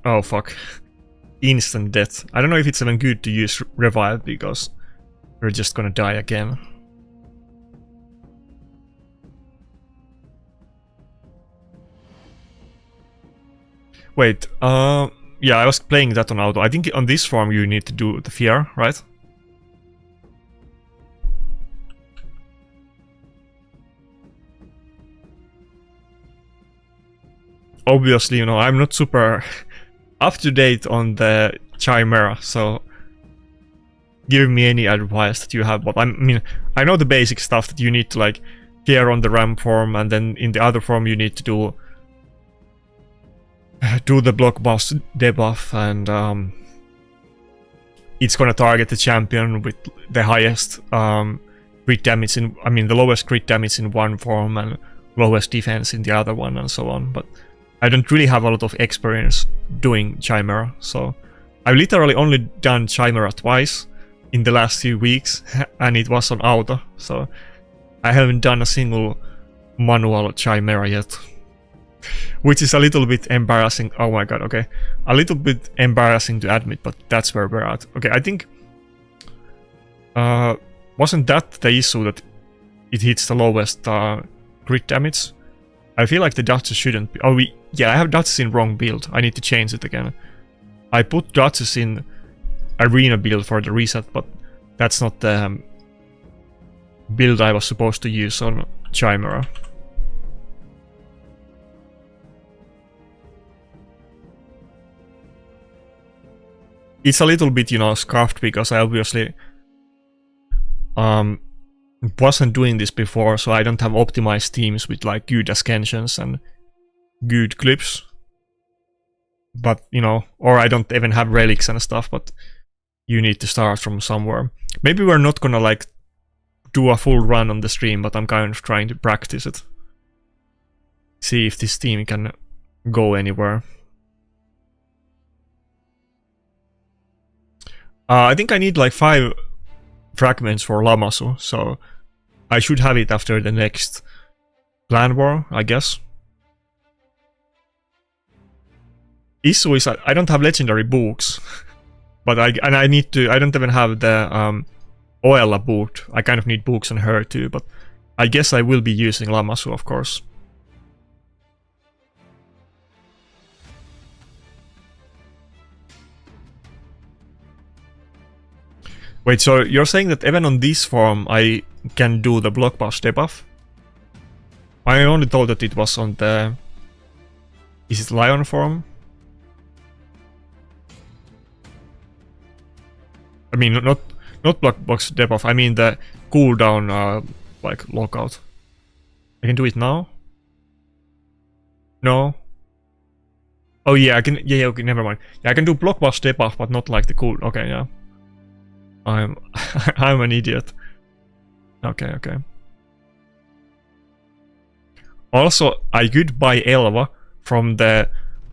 Oh fuck. Instant death. I don't know if it's even good to use revive because we're just gonna die again. Wait, yeah, I was playing that on auto. I think on this form you need to do the fear, right? Obviously, you know, I'm not super up to date on the Chimera, so give me any advice that you have. But I mean, I know the basic stuff that you need to like fear on the ram form, and then in the other form you need to do the block boss debuff, and it's gonna target the champion with the highest crit damage in, I mean the lowest crit damage in one form and lowest defense in the other one, and so on. But I don't really have a lot of experience doing Chimera, so I've literally only done Chimera twice in the last few weeks, and it was on auto, so I haven't done a single manual Chimera yet. Which is a little bit embarrassing. Oh my god, okay. A little bit embarrassing to admit, but that's where we're at. Okay, I think... wasn't that the issue that it hits the lowest crit damage? I feel like the Duchess shouldn't be... Oh, yeah, I have Duchess in wrong build. I need to change it again. I put Duchess in Arena build for the reset, but that's not the build I was supposed to use on Chimera. It's a little bit, you know, scuffed because I obviously wasn't doing this before, so I don't have optimized teams with like good ascensions and good clips. But, you know, or I don't even have relics and stuff, but you need to start from somewhere. Maybe we're not gonna like do a full run on the stream, but I'm kind of trying to practice it. See if this team can go anywhere. I think I need like 5 fragments for Lamasu, so I should have it after the next clan war, I guess. Issue is I don't have legendary books, but I don't even have the Oella boot. I kind of need books on her too, but I guess I will be using Lamasu, of course. Wait, so you're saying that even on this form I can do the block buff debuff? I only thought that it was on the... Is it Lion form? I mean, not block box debuff, I mean the cooldown, like, lockout. I can do it now? No? Oh yeah, I can... Yeah, okay, never mind. Yeah, I can do block buff debuff, but not like the cool... Okay, yeah. I'm an idiot. Okay. Also, I could buy Elva from the...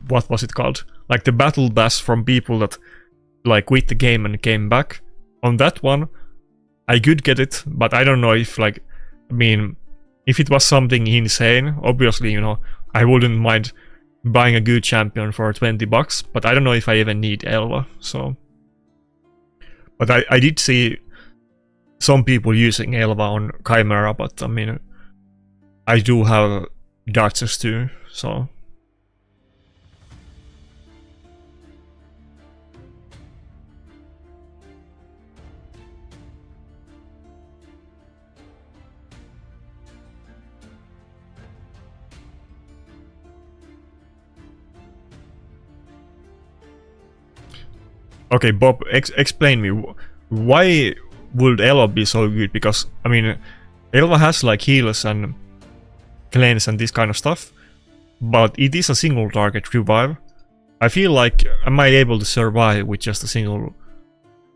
What was it called? Like the battle pass from people that like quit the game and came back. On that one, I could get it, but I don't know if like... I mean, if it was something insane, obviously, you know, I wouldn't mind buying a good champion for 20 bucks, but I don't know if I even need Elva, so... But I did see some people using Elva on Chimera, but I mean, I do have Duchess too, so... Okay, Bob, explain me, why would Elo be so good? Because, I mean, Elva has like heals and cleanse and this kind of stuff, but it is a single target revive. I feel like, am I able to survive with just a single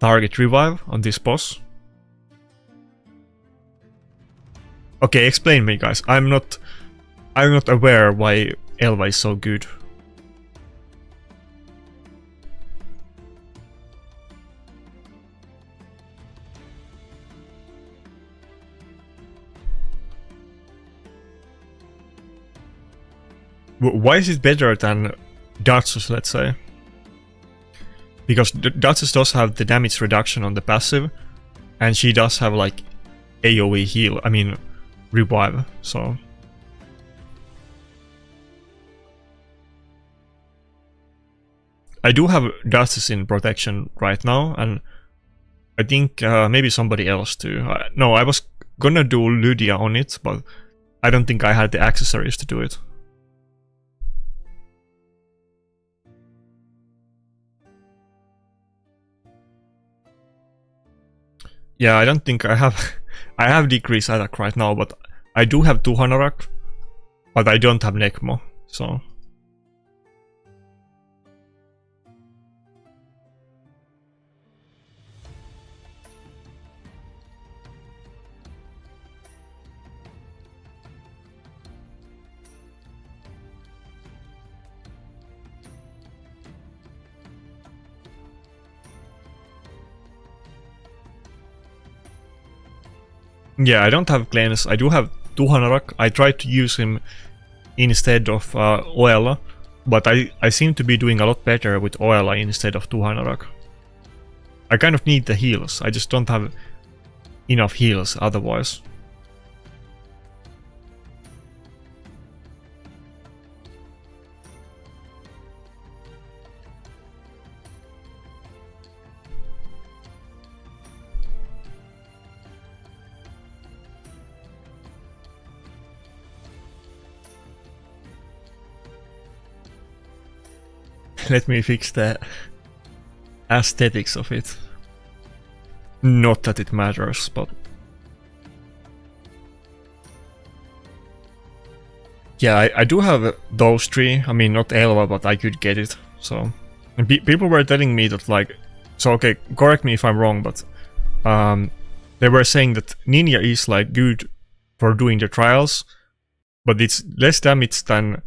target revive on this boss? Okay, explain me, guys. I'm not aware why Elva is so good. Why is it better than Dartsus, let's say? Because Dartsus does have the damage reduction on the passive, and she does have like AoE heal, I mean revive, so... I do have Dartsus in protection right now, and I think maybe somebody else too. No, I was gonna do Lydia on it, but I don't think I had the accessories to do it. Yeah, I don't think I have... I have decreased attack right now, but I do have 200 attack, but I don't have Necmo, so... Yeah, I don't have Cleanse. I do have 200. I tried to use him instead of Oella, but I seem to be doing a lot better with Oella instead of 200. I kind of need the heals. I just don't have enough heals otherwise. Let me fix the aesthetics of it. Not that it matters, but... Yeah, I do have those three. I mean, not Elva, but I could get it, so... And people were telling me that, like... So, okay, correct me if I'm wrong, but... they were saying that Ninja is, like, good for doing the trials, but it's less damage than...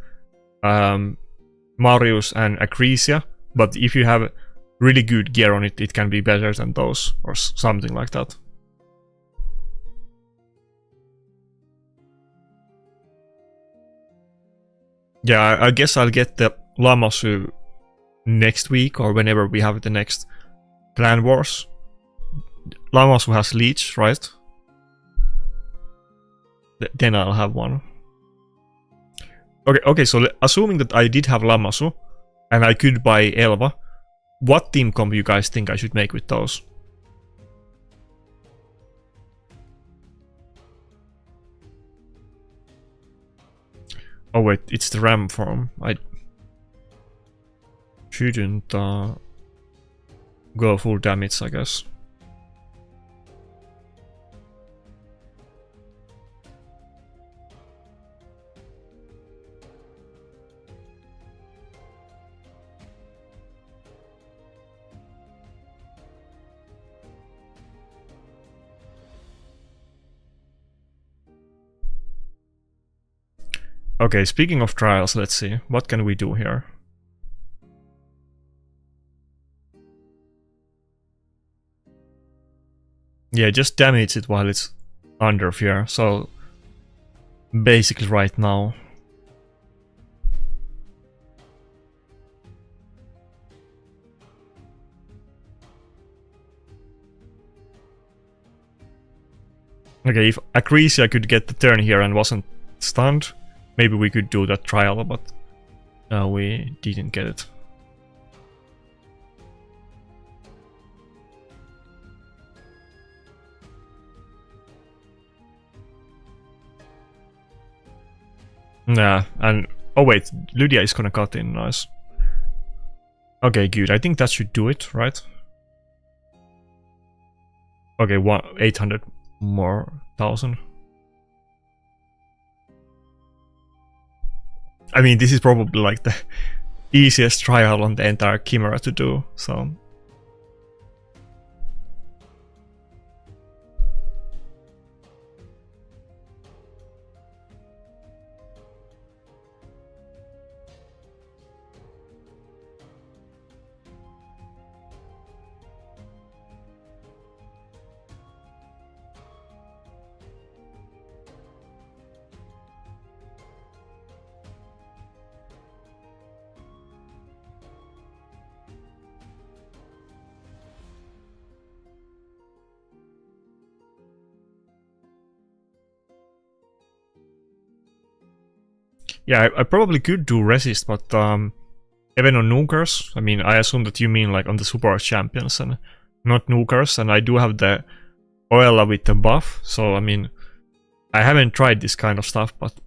Marius and Acresia, but if you have really good gear on it, it can be better than those, or something like that. Yeah, I guess I'll get the Lamasu next week, or whenever we have the next Clan Wars. Lamasu has Leech, right? Then I'll have one. Okay, so assuming that I did have Lamasu, and I could buy Elva, what team combo you guys think I should make with those? Oh wait, it's the Ram form. I shouldn't go full damage, I guess. Okay, speaking of trials, let's see. What can we do here? Yeah, just damage it while it's under fear. So, basically right now. Okay, if Acresia could get the turn here and wasn't stunned, maybe we could do that trial, but we didn't get it. Nah, and oh wait, Lydia is gonna cut in, nice. Okay, good. I think that should do it, right? Okay, 800 more thousand. I mean, this is probably like the easiest trial on the entire Chimera to do, so... Yeah, I probably could do resist, but even on nukers, I mean, I assume that you mean like on the super champions and not nukers, and I do have the Oella with the buff, so I mean, I haven't tried this kind of stuff, but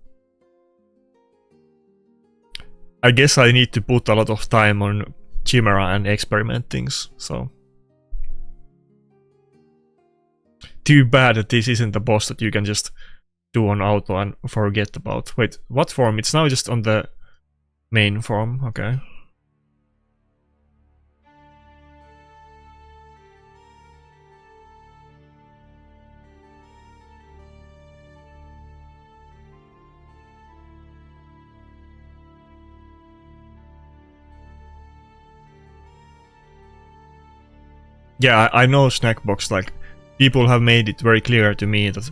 I guess I need to put a lot of time on Chimera and experiment things, so... Too bad that this isn't a boss that you can just do on auto and forget about. Wait, what form? It's now just on the main form, okay. Yeah, I know Snackbox, like, people have made it very clear to me that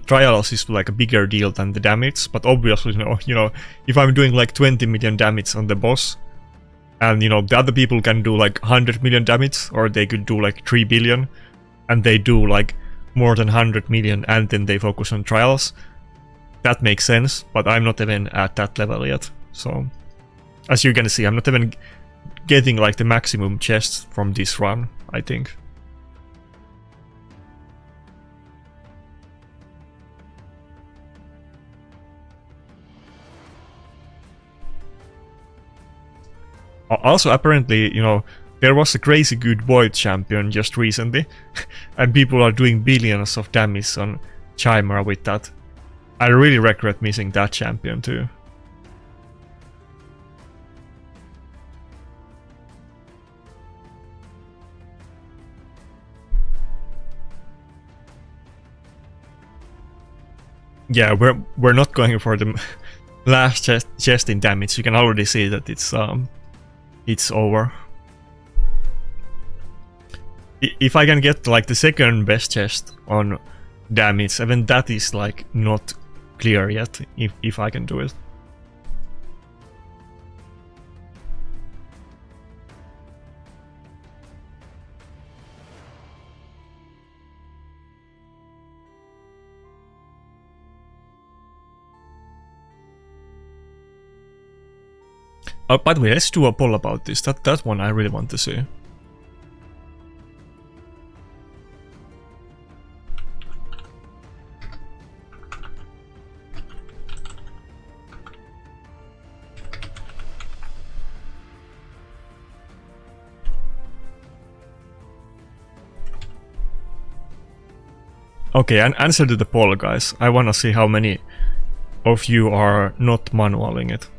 trials is like a bigger deal than the damage, but obviously, you know, if I'm doing like 20 million damage on the boss, and you know, the other people can do like 100 million damage, or they could do like 3 billion, and they do like more than 100 million, and then they focus on trials, that makes sense, but I'm not even at that level yet, so... As you can see, I'm not even getting like the maximum chests from this run, I think. Also, apparently, you know, there was a crazy good Void champion just recently, and people are doing billions of damage on Chimera with that. I really regret missing that champion too. Yeah, we're not going for the last chest in damage. You can already see that it's over. If I can get like the second best chest on damage, even that is like not clear yet, if I can do it. By the way, let's do a poll about this. That one I really want to see. Okay, and answer to the poll, guys. I wanna see how many of you are not manualing it.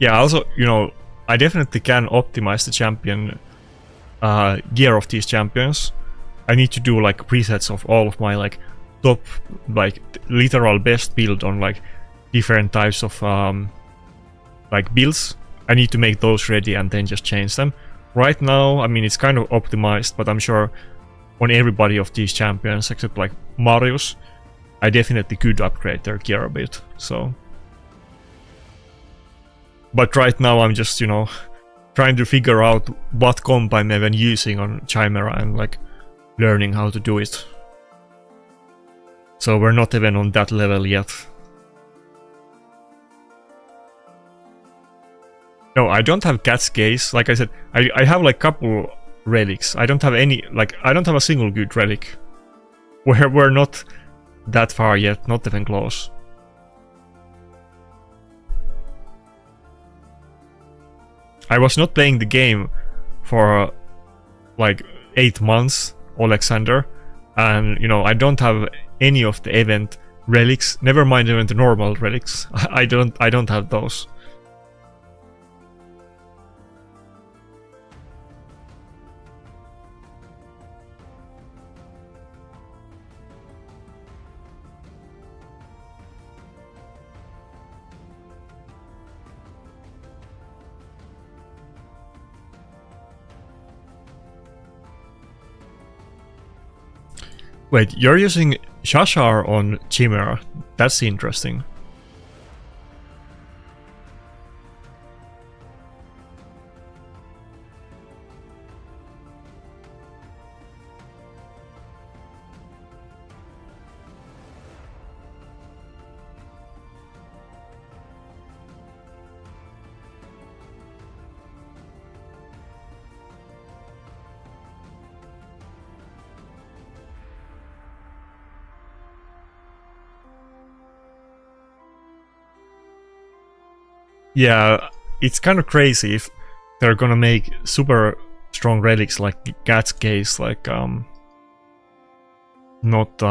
Yeah, also, you know, I definitely can optimize the champion gear of these champions. I need to do like presets of all of my like top, like literal best build on like different types of like builds. I need to make those ready and then just change them. Right now, I mean, it's kind of optimized, but I'm sure on everybody of these champions, except like Marius, I definitely could upgrade their gear a bit, so... But right now I'm just, you know, trying to figure out what comp I'm even using on Chimera and like learning how to do it. So we're not even on that level yet. No, I don't have Cat's Gaze. Like I said, I have like couple relics. I don't have any, like, I don't have a single good relic. We're not that far yet, not even close. I was not playing the game for like 8 months, Alexander, And you know, I don't have any of the event relics, never mind even the normal relics. I don't have those. Wait, you're using Shashar on Chimera? That's interesting. Yeah, it's kind of crazy if they're gonna make super strong relics like Cat's Case, like not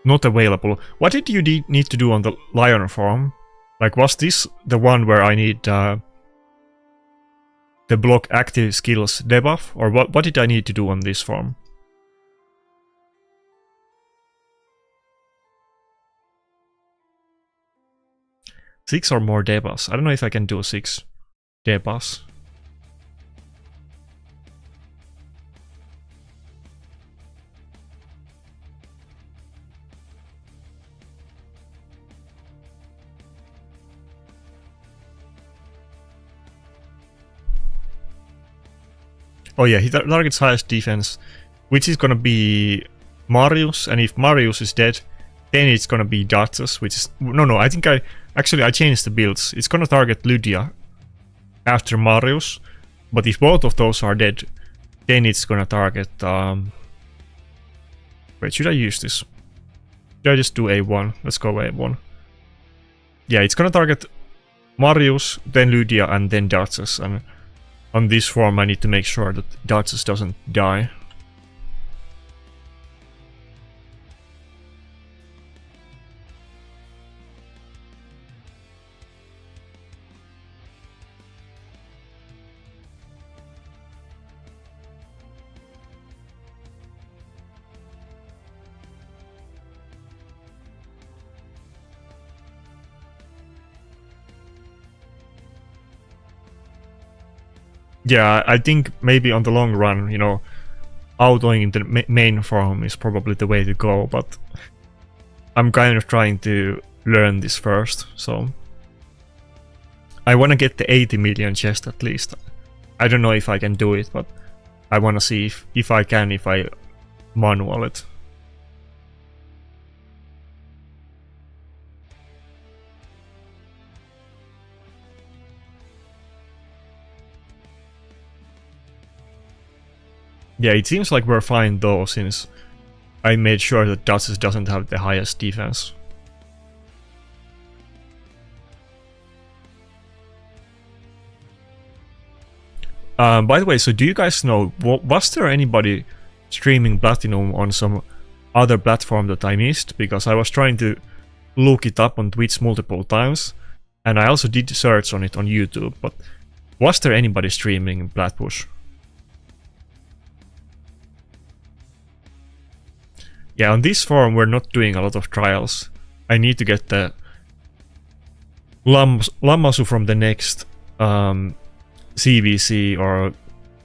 available. What did you need to do on the Lion farm? Like, was this the one where I need the block active skills debuff, or what did I need to do on this farm? 6 or more debuffs. I don't know if I can do 6 debuffs. Oh yeah, he targets highest defense, which is gonna be Marius, and if Marius is dead, then it's gonna be Datus, which is... No, I think I changed the builds. It's gonna target Lydia after Marius, but if both of those are dead, then it's gonna target... Wait, should I use this? Should I just do A1? Let's go A1. Yeah, it's gonna target Marius, then Lydia, and then Datus, and on this form I need to make sure that Datus doesn't die. Yeah, I think maybe on the long run, you know, autoing the main farm is probably the way to go, but I'm kind of trying to learn this first, so... I want to get the 80 million chest at least. I don't know if I can do it, but I want to see if I can, if I manual it. Yeah, it seems like we're fine though, since I made sure that Datus doesn't have the highest defense. By the way, so do you guys know, was there anybody streaming Platinum on some other platform that I missed? Because I was trying to look it up on Twitch multiple times, and I also did search on it on YouTube, but was there anybody streaming Platpush? Yeah, on this forum we're not doing a lot of trials. I need to get the Lammasu from the next CVC or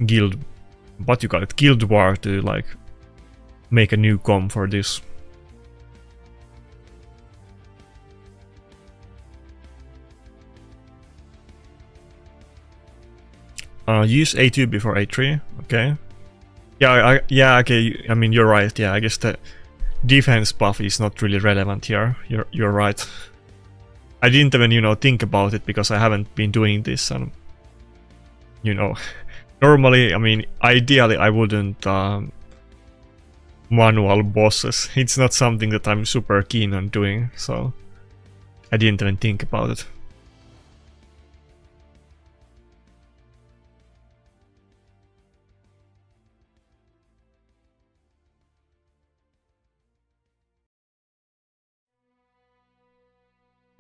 guild, what you call it, guild war, to like make a new com for this. Use A2 before A3, okay. Yeah, okay, I mean, you're right, yeah, I guess the defense buff is not really relevant here. You're right. I didn't even, you know, think about it because I haven't been doing this, and you know, normally, I mean, ideally I wouldn't manual bosses. It's not something that I'm super keen on doing, so I didn't even think about it.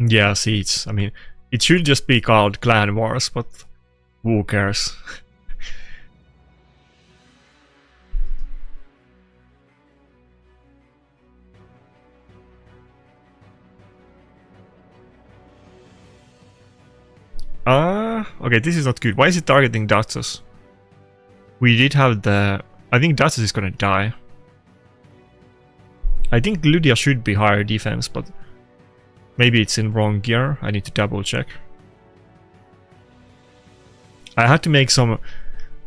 Yeah, seeds. I mean, it should just be called Clan Wars, but who cares? Okay, this is not good. Why is it targeting Datsus? We did have the... I think Datsus is gonna die. I think Lydia should be higher defense, but maybe it's in wrong gear. I need to double check. I had to make some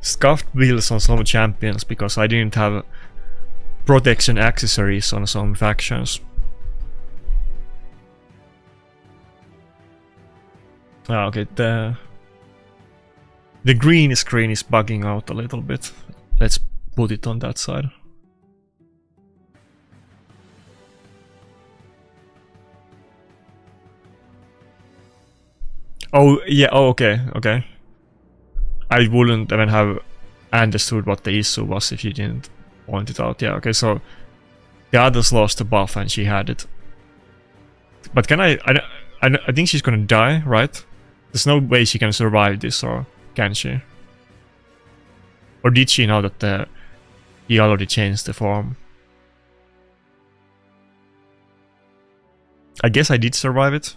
scuffed builds on some champions because I didn't have protection accessories on some factions. Ah, okay, the green screen is bugging out a little bit. Let's put it on that side. Oh, yeah, oh, okay, okay. I wouldn't even have understood what the issue was if you didn't point it out. Yeah, okay, so the others lost the buff and she had it. But can I think she's gonna die, right? There's no way she can survive this, or can she? Or did she know that he already changed the form? I guess I did survive it.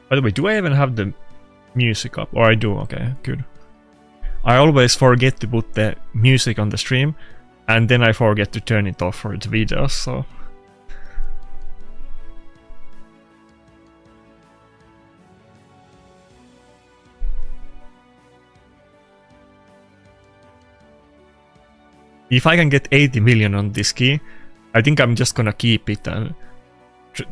By the way, do I even have the music up? Or I do, okay, good. I always forget to put the music on the stream, and then I forget to turn it off for the videos, so... If I can get 80 million on this key, I think I'm just gonna keep it and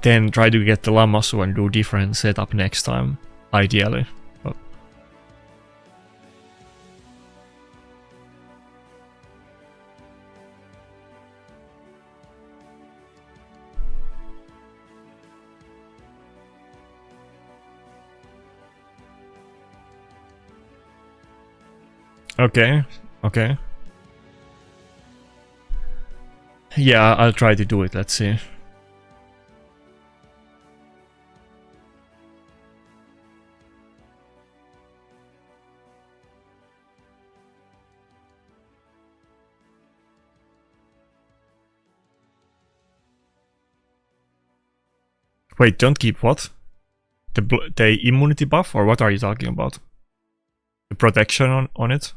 then try to get the Lamasu and do different setup next time, ideally. But... Okay, okay. Yeah, I'll try to do it, let's see. Wait, don't keep what? The immunity buff, or what are you talking about? The protection on it?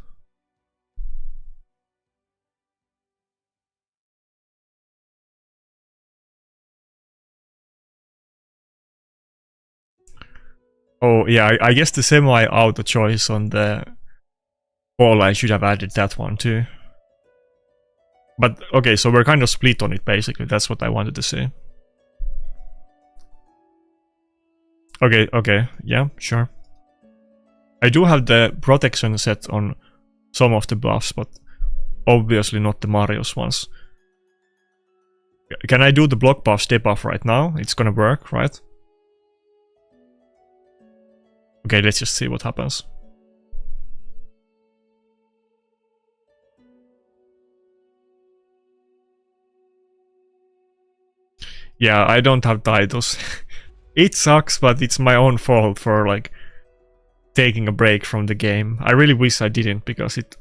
Oh yeah, I guess the semi-auto choice on the ball, I should have added that one too. But okay, so we're kind of split on it basically, that's what I wanted to say. Okay, okay, yeah, sure. I do have the protection set on some of the buffs, but obviously not the Marius ones. Can I do the block buff, step buff right now? It's gonna work, right? Okay, let's just see what happens. Yeah, I don't have titles. It sucks, but it's my own fault for like taking a break from the game. I really wish I didn't, because it,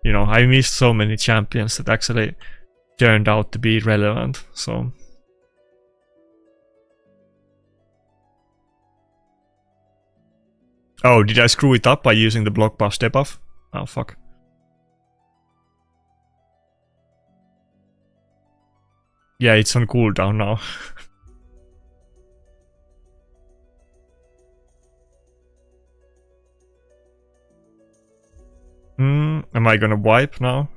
you know, I missed so many champions that actually turned out to be relevant, so... Oh, did I screw it up by using the block buff step buff? Oh, fuck. Yeah, it's on cooldown now. Am I gonna wipe now?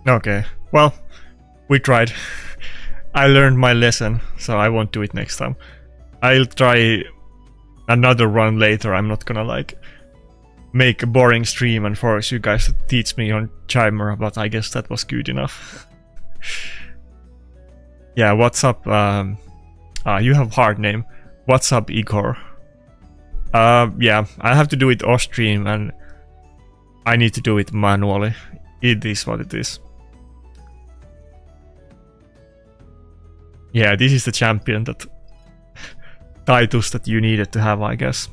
Okay, well, we tried. I learned my lesson, so I won't do it next time. I'll try another run later. I'm not gonna like make a boring stream and force you guys to teach me on Chimera, but I guess that was good enough. Yeah, what's up? You have hard name. What's up, Igor? Yeah, I have to do it off stream and I need to do it manually. It is what it is. Yeah, this is the champion that titles that you needed to have, I guess.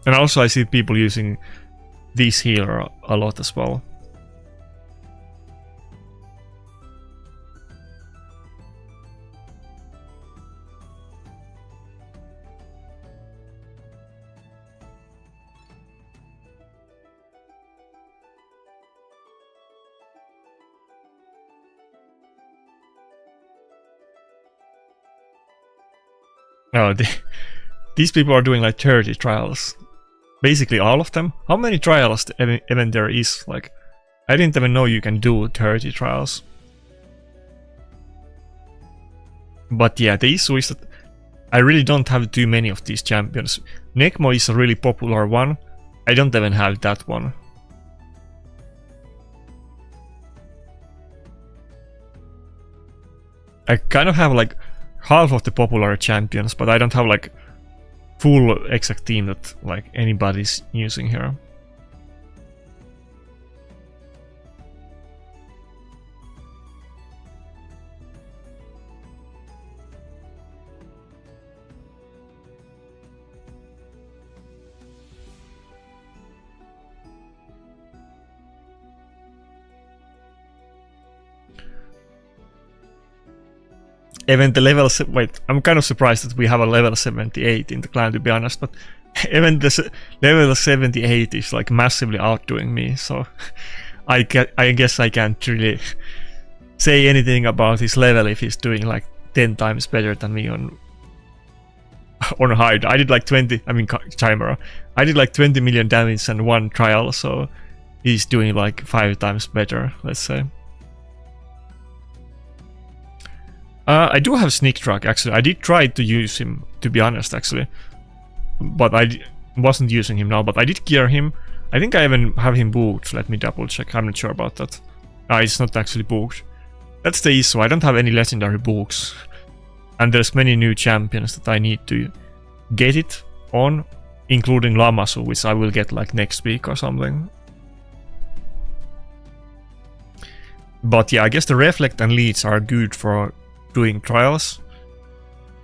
And also I see people using this healer a lot as well. Oh, these people are doing like 30 trials. Basically all of them. How many trials even there is? Like, I didn't even know you can do 30 trials. But yeah, the issue is that I really don't have too many of these champions. Necmo is a really popular one. I don't even have that one. I kind of have like half of the popular champions, but I don't have like full exact team that like anybody's using here. Even the level... Wait, I'm kind of surprised that we have a level 78 in the clan, to be honest, but even the level 78 is like massively outdoing me, so I guess I can't really say anything about his level if he's doing like 10 times better than me on hard. I did like 20, I mean Chimera. I did like 20 million damage and one trial, so he's doing like 5 times better, let's say. I do have Sneak Track, actually. I did try to use him, to be honest, actually. But I wasn't using him now, but I did gear him. I think I even have him booked. Let me double check. I'm not sure about that. It's not actually booked. That's the issue. I don't have any legendary books. And there's many new champions that I need to get it on, including Lamasu, which I will get like next week or something. But yeah, I guess the Reflect and Leads are good for doing trials,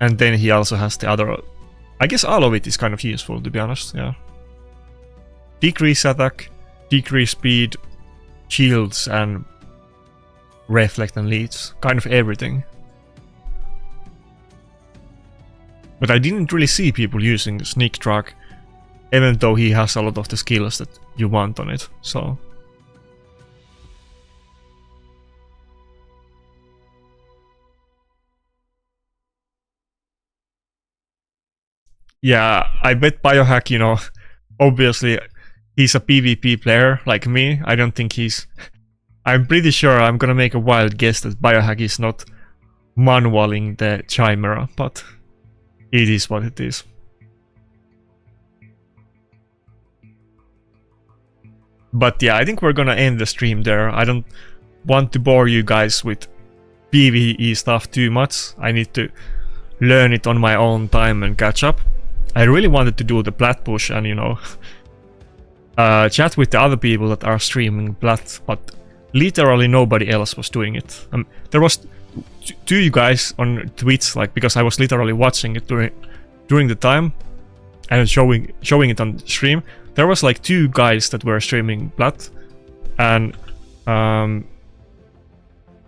and then he also has the other. I guess all of it is kind of useful, to be honest. Yeah, decrease attack, decrease speed, shields, and reflect and leads, kind of everything. But I didn't really see people using Sneak Track, even though he has a lot of the skills that you want on it. So yeah, I bet Biohack, you know, obviously he's a PvP player like me. I don't think he's... I'm pretty sure I'm gonna make a wild guess that Biohack is not manualing the Chimera, but it is what it is. But yeah, I think we're gonna end the stream there. I don't want to bore you guys with PvE stuff too much. I need to learn it on my own time and catch up. I really wanted to do the plat push and, you know, chat with the other people that are streaming plat, but literally nobody else was doing it. There was two guys on Twitch, like, because I was literally watching it during the time and showing it on stream. There was like 2 guys that were streaming plat, and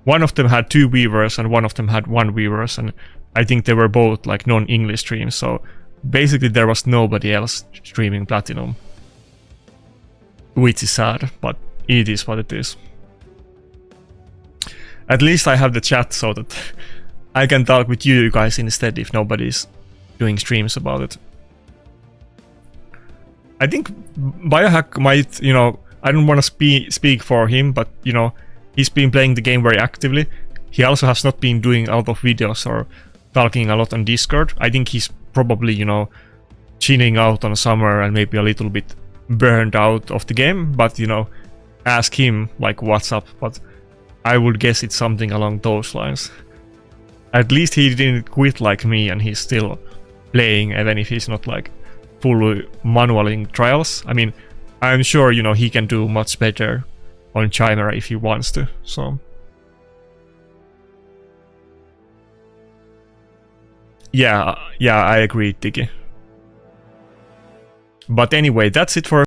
one of them had 2 viewers and one of them had 1 viewers, and I think they were both like non-English streams, so basically there was nobody else streaming Platinum. Which is sad, but it is what it is. At least I have the chat so that I can talk with you guys instead if nobody's doing streams about it. I think Biohack might, you know, I don't want to speak for him, but, you know, he's been playing the game very actively. He also has not been doing a lot of videos or talking a lot on Discord. I think he's probably, you know, chilling out on summer and maybe a little bit burned out of the game, but, you know, ask him like what's up. But I would guess it's something along those lines. At least he didn't quit like me, and he's still playing, even if he's not like fully manualing trials. I mean, I'm sure, you know, he can do much better on Chimera if he wants to, so. Yeah, I agree, Tiki. But anyway, that's it for